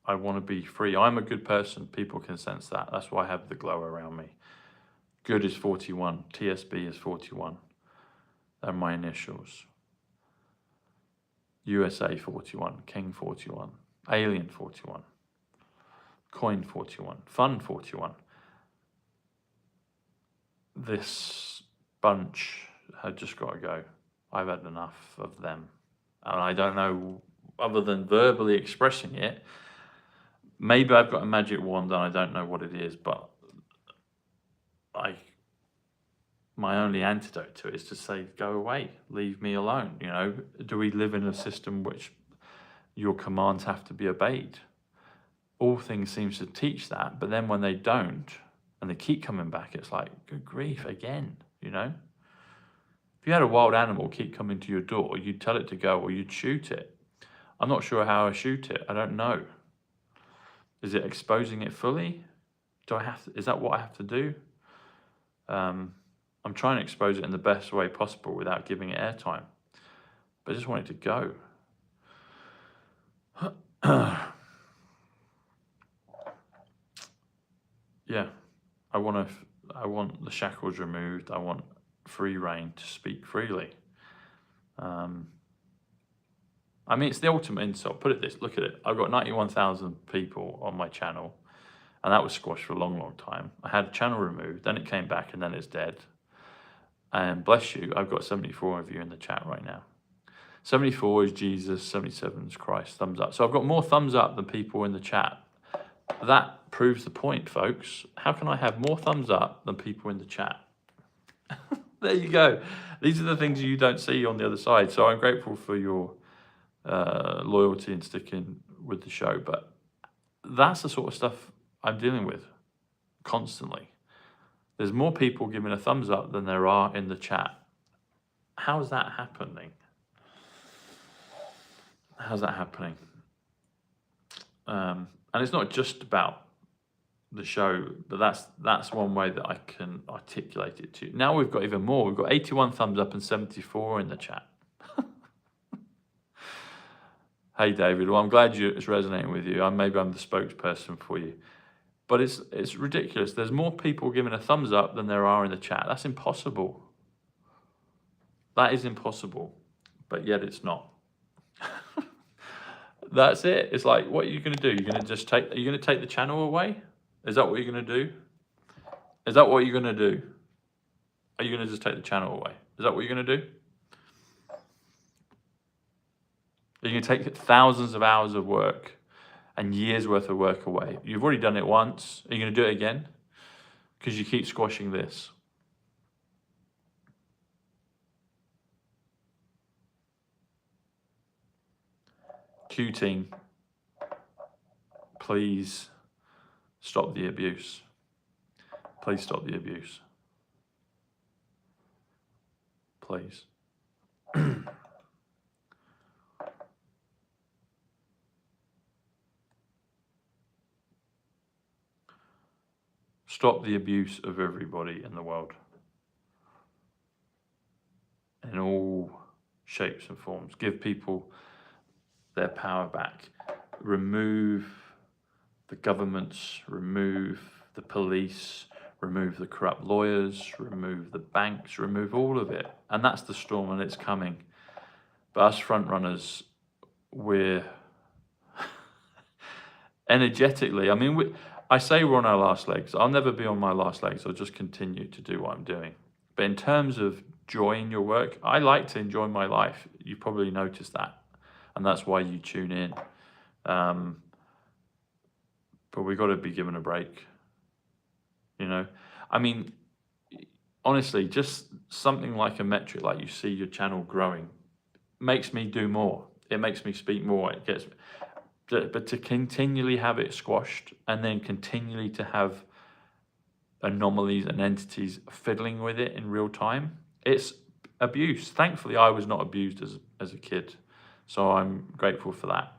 S1: I want to be free. I'm a good person. People can sense that. That's why I have the glow around me. Good is 41. TSB is 41. They're my initials. USA 41. King 41. Alien 41. Coin 41. Fun 41. This bunch had just got to go. I've had enough of them. And I don't know, other than verbally expressing it, maybe I've got a magic wand and I don't know what it is, but my only antidote to it is to say, go away, leave me alone. Do we live in a system which your commands have to be obeyed? All things seems to teach that, but then when they don't, and they keep coming back, it's like, good grief, again, If you had a wild animal keep coming to your door, you'd tell it to go or you'd shoot it. I'm not sure how I shoot it. I don't know. Is it exposing it fully? Is that what I have to do? I'm trying to expose it in the best way possible without giving it airtime. But I just want it to go. Yeah, I want the shackles removed. I want free reign to speak freely. It's the ultimate insult. Look at it. I've got 91,000 people on my channel, and that was squashed for a long, long time. I had a channel removed, then it came back, and then it's dead. And bless you, I've got 74 of you in the chat right now. 74 is Jesus, 77 is Christ, thumbs up. So I've got more thumbs up than people in the chat. That proves the point, folks. How can I have more thumbs up than people in the chat? There you go. These are the things you don't see on the other side. So I'm grateful for your loyalty and sticking with the show. But that's the sort of stuff I'm dealing with constantly. There's more people giving a thumbs up than there are in the chat. How's that happening? How's that happening? And it's not just about the show, but that's one way that I can articulate it to you. Now we've got even more. We've got 81 thumbs up and 74 in the chat. Hey, David. Well, I'm glad it's resonating with you. Maybe I'm the spokesperson for you. But it's ridiculous. There's more people giving a thumbs up than there are in the chat. That's impossible. That is impossible. But yet it's not. That's it. It's like, what are you going to do? Are you going to take the channel away? Is that what you're going to do? Is that what you're going to do? Are you going to just take the channel away? Is that what you're going to do? Are you going to take thousands of hours of work and years worth of work away? You've already done it once. Are you going to do it again? Because you keep squashing this. Q team, please Stop the abuse. Please stop the abuse. Please. Stop the abuse of everybody in the world. In all shapes and forms. Give people their power back. Remove the governments, remove the police, remove the corrupt lawyers, remove the banks, remove all of it. And that's the storm, and it's coming. But us front runners, we're energetically, I mean, I say we're on our last legs. I'll never be on my last legs. I'll just continue to do what I'm doing. But in terms of joy in your work, I like to enjoy my life. You probably noticed that. And that's why you tune in. But we've got to be given a break. You know, I mean, honestly, just something like a metric, like you see your channel growing, makes me do more. It makes me speak more. It gets, but to continually have it squashed and then continually to have anomalies and entities fiddling with it in real time, it's abuse. Thankfully, I was not abused as a kid, so I'm grateful for that.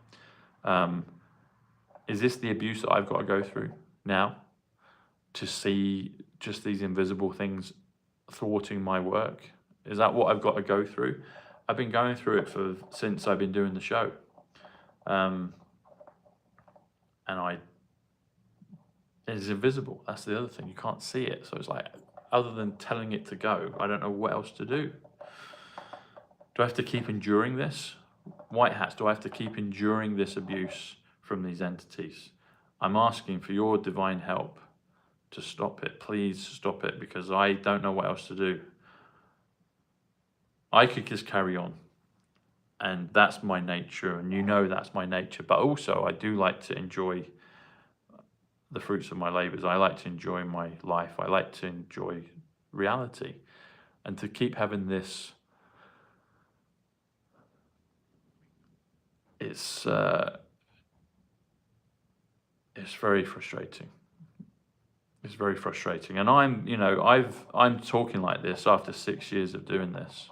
S1: Is this the abuse that I've got to go through now? To see just these invisible things thwarting my work? Is that what I've got to go through? I've been going through it since I've been doing the show. And it's invisible. That's the other thing. You can't see it. So it's like, other than telling it to go, I don't know what else to do. Do I have to keep enduring this? White hats, do I have to keep enduring this abuse from these entities? I'm asking for your divine help to stop it. Please stop it, because I don't know what else to do. I could just carry on, and that's my nature, and you know that's my nature. But also, I do like to enjoy the fruits of my labors. I like to enjoy my life. I like to enjoy reality, and to keep having this, it's very frustrating. It's very frustrating, and I'm talking like this after 6 years of doing this.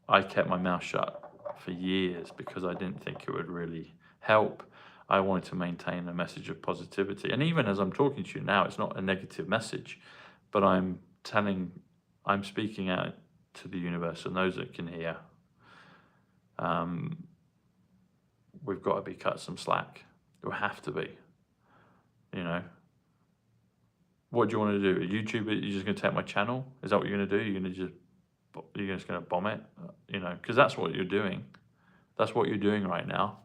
S1: I kept my mouth shut for years because I didn't think it would really help. I wanted to maintain a message of positivity, and even as I'm talking to you now, it's not a negative message, but I'm speaking out to the universe and those that can hear. We've got to be cut some slack. We have to be. What do you want to do? YouTube, you're just going to take my channel? Is that what you're going to do? You're just going to bomb it? Because that's what you're doing. That's what you're doing right now.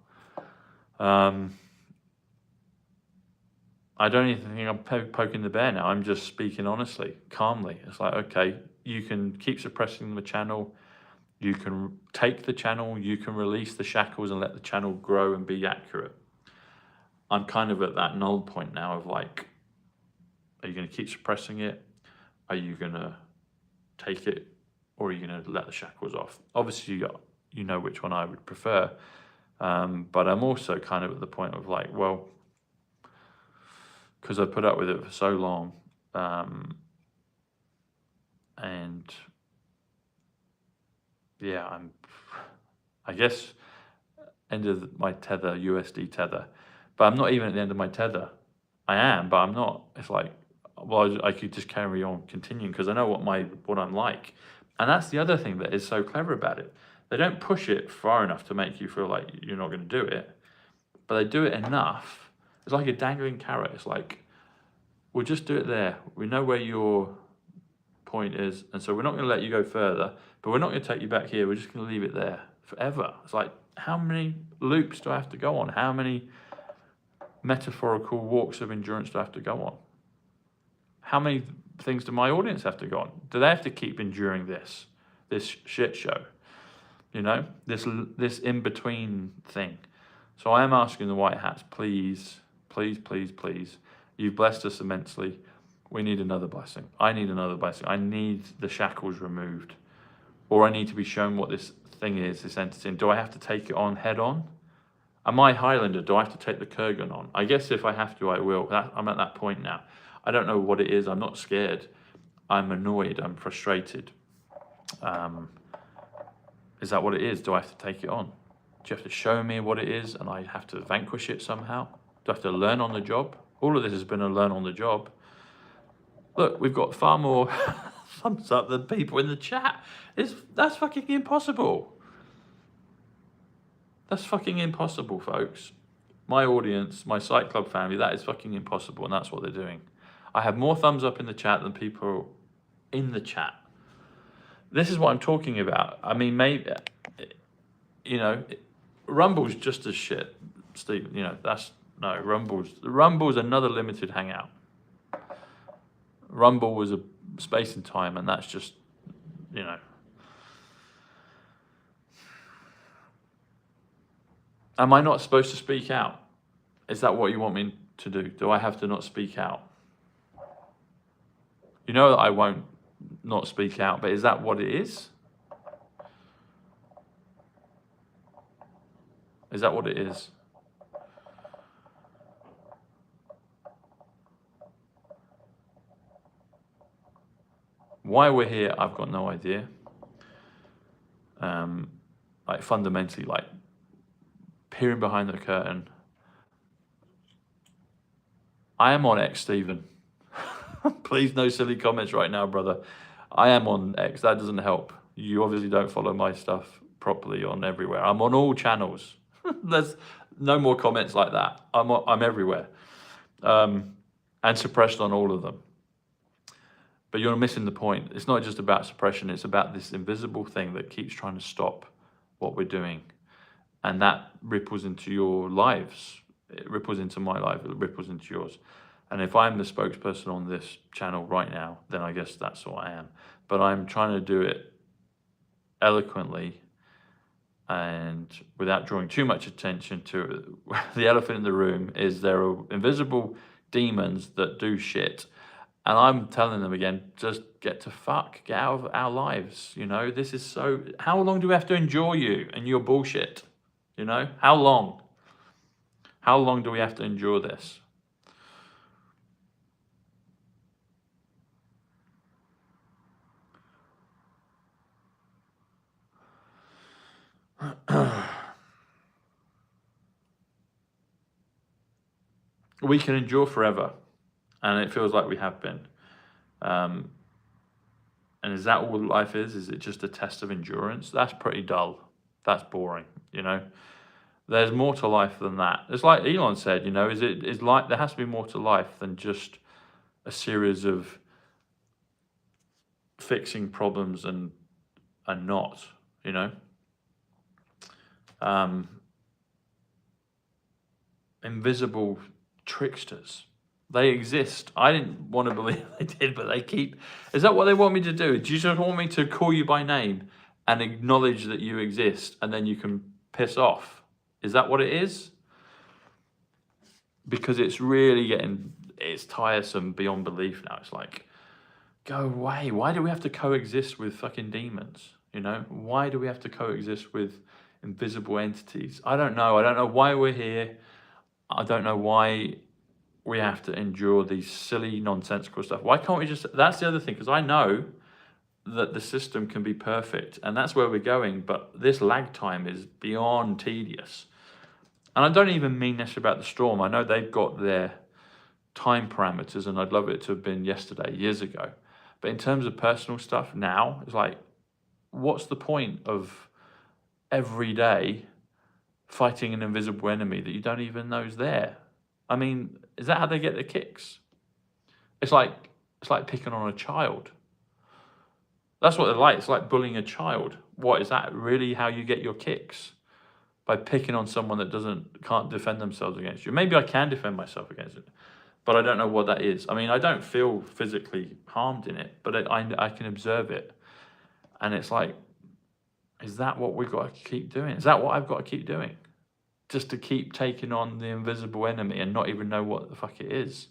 S1: I don't even think I'm poking the bear now. I'm just speaking honestly, calmly. It's like, okay, you can keep suppressing the channel. You can take the channel. You can release the shackles and let the channel grow and be accurate. I'm kind of at that null point now of like, are you going to keep suppressing it? Are you going to take it? Or are you going to let the shackles off? Obviously, you know which one I would prefer. But I'm also kind of at the point of like, well, because I put up with it for so long, and yeah, I guess, end of my tether, USD tether, but I'm not even at the end of my tether. I am, but I'm not. It's like, well, I could just carry on continuing because I know what I'm like. And that's the other thing that is so clever about it. They don't push it far enough to make you feel like you're not going to do it, but they do it enough. It's like a dangling carrot. It's like, we'll just do it there. We know where your point is, and so we're not going to let you go further, but we're not going to take you back here. We're just going to leave it there forever. It's like, how many loops do I have to go on? How many metaphorical walks of endurance do I have to go on? How many things do my audience have to go on? Do they have to keep enduring this shit show? This in-between thing. So I am asking the white hats, please, please, please, please. You've blessed us immensely. We need another blessing. I need another blessing. I need the shackles removed. Or I need to be shown what this thing is, this entity. And do I have to take it on head on? Am I Highlander? Do I have to take the Kurgan on? I guess if I have to, I will. I'm at that point now. I don't know what it is. I'm not scared. I'm annoyed. I'm frustrated. Is that what it is? Do I have to take it on? Do you have to show me what it is and I have to vanquish it somehow? Do I have to learn on the job? All of this has been a learn on the job. Look, we've got far more thumbs up than people in the chat. That's fucking impossible. That's fucking impossible, folks. My audience, my Psych Club family, that is fucking impossible, and that's what they're doing. I have more thumbs up in the chat than people in the chat. This is what I'm talking about. I mean, maybe, you know, Rumble's just as shit, Steve. You know, Rumble's another limited hangout. Rumble was a space and time, and that's just, you know. Am I not supposed to speak out? Is that what you want me to do? Do I have to not speak out? You know that I won't not speak out, but is that what it is? Is that what it is? Why we're here, I've got no idea. Like fundamentally, like peering behind the curtain. I am on X, Stephen. Please, no silly comments right now, brother. I am on X. That doesn't help. You obviously don't follow my stuff properly on everywhere. I'm on all channels. There's no more comments like that. I'm everywhere. And suppressed on all of them. But you're missing the point. It's not just about suppression. It's about this invisible thing that keeps trying to stop what we're doing. And that ripples into your lives. It ripples into my life. It ripples into yours. And if I'm the spokesperson on this channel right now, then I guess that's what I am. But I'm trying to do it eloquently and without drawing too much attention to it. The elephant in the room is there are invisible demons that do shit. And I'm telling them again, just get out of our lives. You know, this is so, how long do we have to endure you and your bullshit? You know, how long? How long do we have to endure this? We can endure forever, and it feels like we have been. And is that all life is? Is it just a test of endurance? That's pretty dull. That's boring, you know? There's more to life than that. It's like Elon said, you know, is like there has to be more to life than just a series of fixing problems and not, you know? Invisible tricksters. They exist. I didn't want to believe they did, but they keep... Is that what they want me to do? Do you just want me to call you by name and acknowledge that you exist and then you can piss off? Is that what it is? Because it's really it's tiresome beyond belief now. It's like, go away. Why do we have to coexist with fucking demons? You know? Why do we have to coexist with invisible entities? I don't know. I don't know why we're here. I don't know why we have to endure these silly, nonsensical stuff. Why can't we just... That's the other thing, because I know that the system can be perfect, and that's where we're going, but this lag time is beyond tedious. And I don't even mean this about the storm. I know they've got their time parameters, and I'd love it to have been yesterday, years ago. But in terms of personal stuff now, it's like, what's the point of every day fighting an invisible enemy that you don't even know is there? I mean, is that how they get their kicks? It's like picking on a child. That's what they're like. It's like bullying a child. What, is that really how you get your kicks? By picking on someone that can't defend themselves against you. Maybe I can defend myself against it, but I don't know what that is. I mean, I don't feel physically harmed in it, but I can observe it. And it's like, is that what we've got to keep doing? Is that what I've got to keep doing? Just to keep taking on the invisible enemy and not even know what the fuck it is?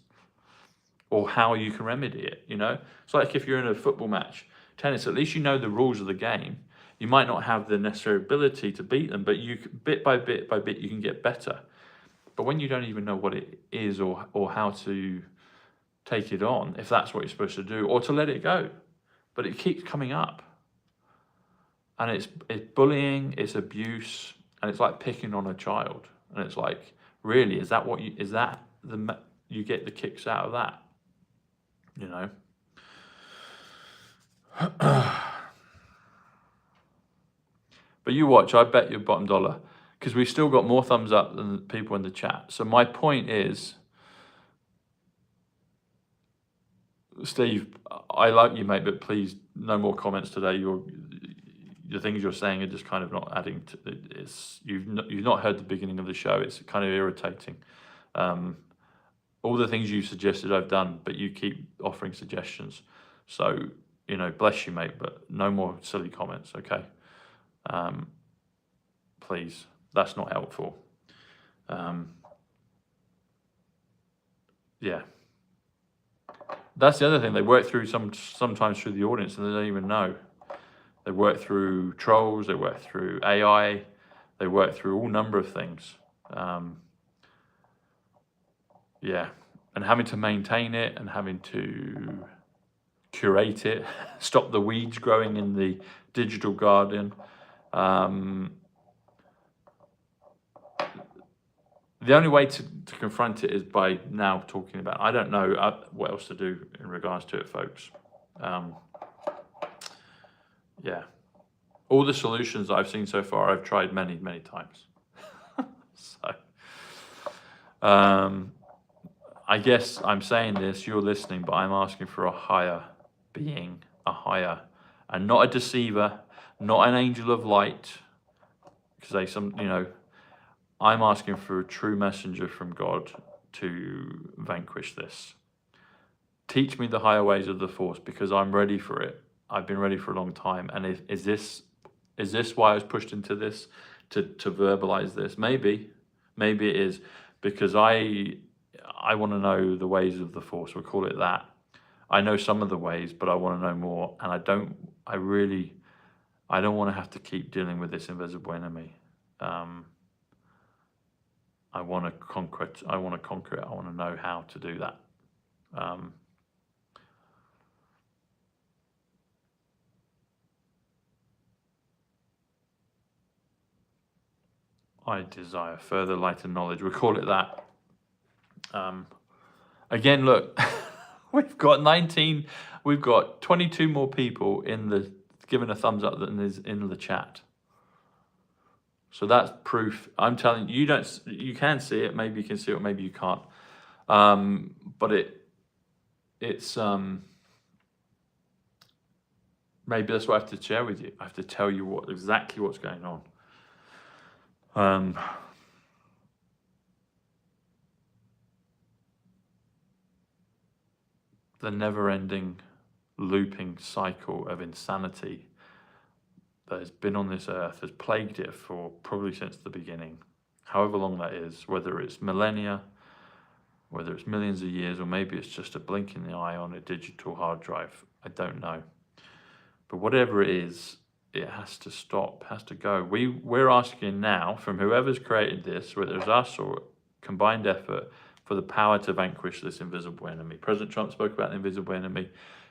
S1: Or how you can remedy it, you know? It's like if you're in a football match, tennis, at least you know the rules of the game. You might not have the necessary ability to beat them, but you bit by bit by bit you can get better. But when you don't even know what it is or how to take it on, if that's what you're supposed to do, or to let it go, but it keeps coming up, and it's bullying, it's abuse, and it's like picking on a child, and it's like, really, is that you get the kicks out of that, you know? But you watch, I bet your bottom dollar, because we've still got more thumbs up than people in the chat. So my point is, Steve, I like you, mate, but please, no more comments today. The things you're saying are just kind of not adding to it. You've not heard the beginning of the show. It's kind of irritating. All the things you suggested I've done, but you keep offering suggestions. So, you know, bless you, mate, but no more silly comments, okay? Please, that's not helpful. Yeah. That's the other thing. They work through sometimes through the audience, and they don't even know. They work through trolls. They work through AI. They work through all number of things. Yeah, and having to maintain it and having to curate it, stop the weeds growing in the digital garden. The only way to confront it is by now talking about it. I don't know what else to do in regards to it, folks. Yeah. All the solutions I've seen so far, I've tried many, many times. So, I guess I'm saying this, you're listening, but I'm asking for a higher being, and not a deceiver, not an angel of light, because I'm asking for a true messenger from God to vanquish this. Teach me the higher ways of the Force, because I'm ready for it. I've been ready for a long time. And is this why I was pushed into this, to verbalize this? Maybe it is, because I want to know the ways of the Force. We'll call it that. I know some of the ways, but I want to know more. And I don't want to have to keep dealing with this invisible enemy. I want to conquer it. I want to know how to do that. I desire further light and knowledge. We'll call it that. Again, look, we've got 22 more people giving a thumbs up than is in the chat. So that's proof. I'm telling you, you can see it. Maybe you can see it, or maybe you can't. But it's maybe that's what I have to share with you. I have to tell you exactly what's going on. The never-ending looping cycle of insanity that has been on this earth has plagued it for probably since the beginning, however long that is, whether it's millennia, whether it's millions of years, or maybe it's just a blink in the eye on a digital hard drive. I don't know. But whatever it is, it has to stop, has to go. We're asking now from whoever's created this, whether it's us or combined effort, for the power to vanquish this invisible enemy. President Trump spoke about the invisible enemy.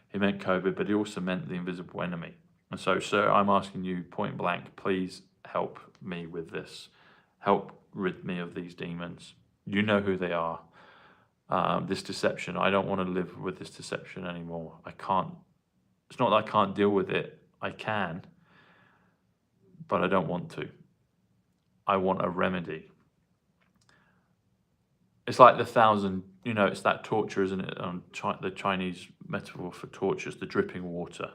S1: He meant COVID, but he also meant the invisible enemy. And so, sir, I'm asking you point blank, please help me with this. Help rid me of these demons. You know who they are. This deception, I don't want to live with this deception anymore. I can't. It's not that I can't deal with it. I can, but I don't want to. I want a remedy. It's like the thousand, it's that torture, isn't it? The Chinese metaphor for torture is the dripping water.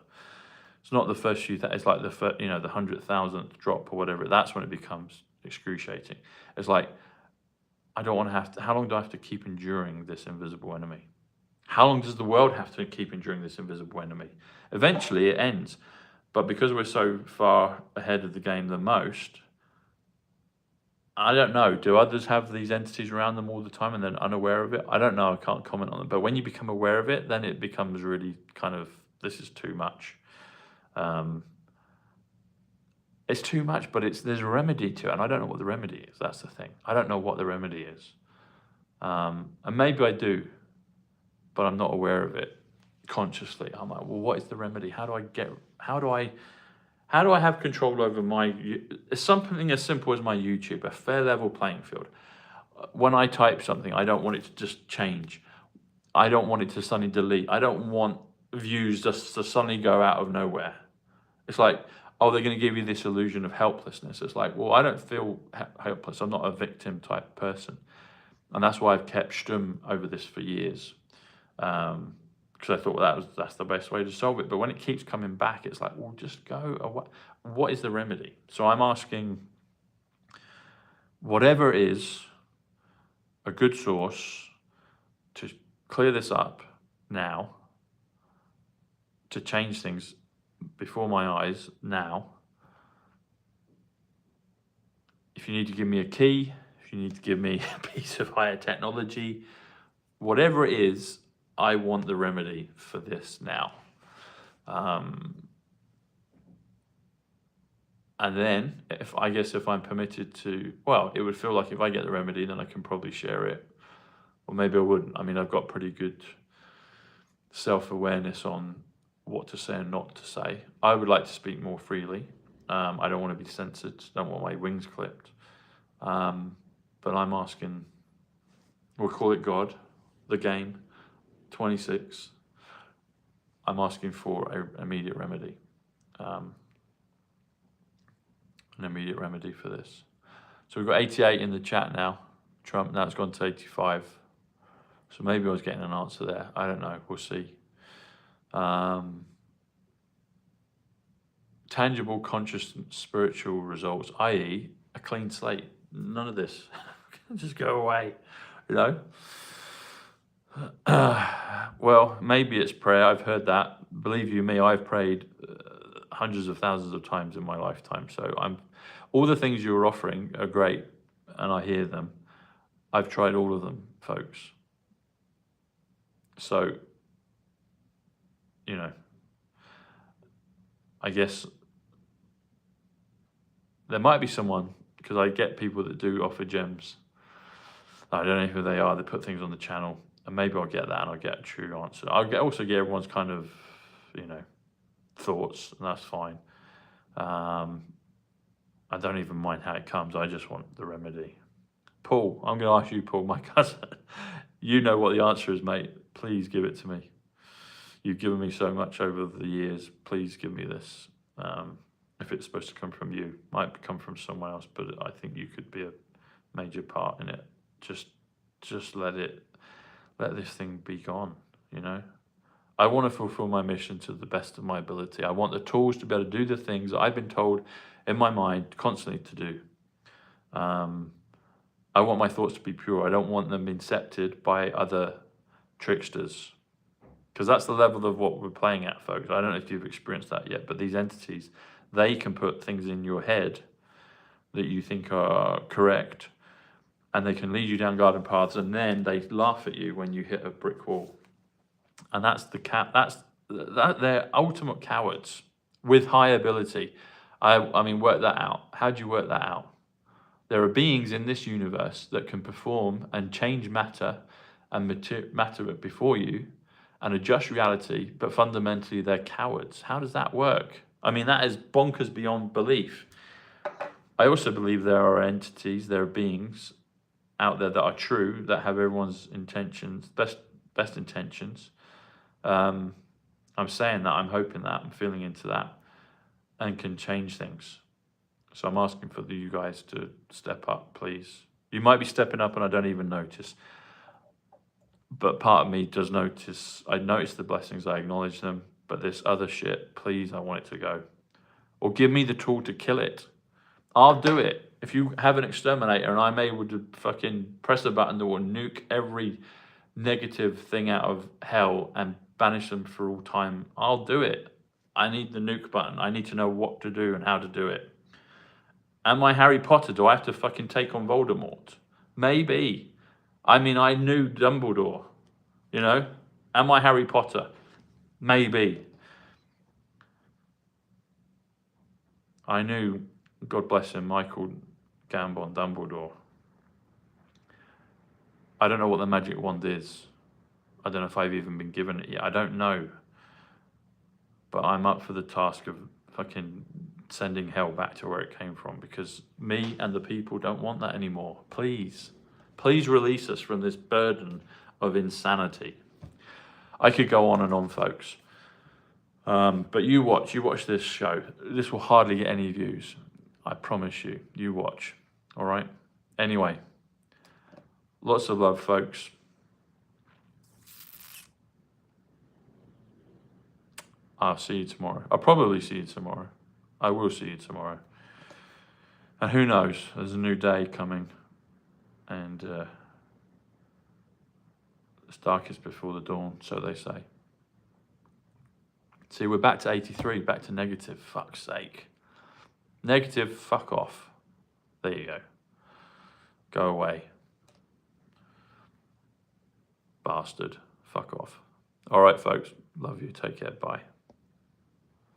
S1: It's not the first few, it's like the 100,000th drop or whatever. That's when it becomes excruciating. It's like, I don't want to have to, how long do I have to keep enduring this invisible enemy? How long does the world have to keep enduring this invisible enemy? Eventually it ends. But because we're so far ahead of the game than most, I don't know. Do others have these entities around them all the time and they're unaware of it? I don't know. I can't comment on it. But when you become aware of it, then it becomes really kind of, this is too much. it's too much, but there's a remedy to it, and I don't know what the remedy is. That's the thing. I don't know what the remedy is. And maybe I do, but I'm not aware of it consciously. I'm like, well, what is the remedy? How do I have control over it's something as simple as my YouTube, a fair level playing field. When I type something, I don't want it to just change. I don't want it to suddenly delete. I don't want views just to suddenly go out of nowhere. It's like, oh, they're going to give you this illusion of helplessness. It's like, well, I don't feel helpless. I'm not a victim type person. And that's why I've kept Stum over this for years. Because I thought, well, that's the best way to solve it. But when it keeps coming back, it's like, well, just go. What is the remedy? So I'm asking, whatever it is, a good source to clear this up now, to change things before my eyes now. If you need to give me a key, if you need to give me a piece of higher technology, whatever it is, I want the remedy for this now. And then, if I'm permitted to, well, it would feel like if I get the remedy, then I can probably share it. Or maybe I wouldn't. I mean, I've got pretty good self-awareness on what to say and not to say. I would like to speak more freely. I don't want to be censored. Don't want my wings clipped. But I'm asking, we'll call it God, the game, 26. I'm asking for an immediate remedy. An immediate remedy for this. So we've got 88 in the chat now. Trump, now it's gone to 85. So maybe I was getting an answer there. I don't know. We'll see. Tangible, conscious, spiritual results, i.e. a clean slate. None of this. Just go away, you know? Well, maybe it's prayer. I've heard that. Believe you me, I've prayed hundreds of thousands of times in my lifetime. So all the things you're offering are great, and I hear them. I've tried all of them, folks. So, you know, I guess there might be someone, because I get people that do offer gems. I don't know who they are. They put things on the channel, and maybe I'll get that and I'll get a true answer. Also get everyone's kind of, you know, thoughts, and that's fine. I don't even mind how it comes. I just want the remedy. Paul, I'm going to ask you, Paul, my cousin. You know what the answer is, mate. Please give it to me. You've given me so much over the years. Please give me this. If it's supposed to come from you, might come from someone else, but I think you could be a major part in it. Just let this thing be gone, you know? I want to fulfill my mission to the best of my ability. I want the tools to be able to do the things that I've been told in my mind constantly to do. I want my thoughts to be pure. I don't want them incepted by other tricksters. Because that's the level of what we're playing at, folks. I don't know if you've experienced that yet, but these entities, they can put things in your head that you think are correct, and they can lead you down garden paths, and then they laugh at you when you hit a brick wall. And that's they're ultimate cowards with high ability. I mean, work that out. How do you work that out? There are beings in this universe that can perform and change matter and matter before you and adjust reality, but fundamentally they're cowards. How does that work? I mean, that is bonkers beyond belief. I also believe there are entities, there are beings out there that are true, that have everyone's intentions, best intentions. I'm saying that, I'm hoping that, I'm feeling into that, and can change things. So I'm asking for you guys to step up, please. You might be stepping up and I don't even notice. But part of me does notice. I notice the blessings, I acknowledge them. But this other shit, please, I want it to go. Or give me the tool to kill it. I'll do it. If you have an exterminator and I'm able to fucking press a button that will nuke every negative thing out of hell and banish them for all time, I'll do it. I need the nuke button. I need to know what to do and how to do it. Am I Harry Potter? Do I have to fucking take on Voldemort? Maybe. I mean, I knew Dumbledore, you know? Am I Harry Potter? Maybe. I knew God bless him, Michael Gambon Dumbledore. I don't know what the magic wand is. I don't know if I've even been given it yet. I don't know. But I'm up for the task of fucking sending hell back to where it came from, because me and the people don't want that anymore. Please. Please release us from this burden of insanity. I could go on and on, folks. But you watch this show. This will hardly get any views. I promise you. You watch. All right? Anyway, lots of love, folks. I'll see you tomorrow. I'll probably see you tomorrow. I will see you tomorrow. And who knows? There's a new day coming. And it's darkest before the dawn, so they say. See, we're back to 83, back to negative. Fuck's sake. Negative, fuck off. There you go. Go away. Bastard. Fuck off. All right, folks. Love you. Take care. Bye.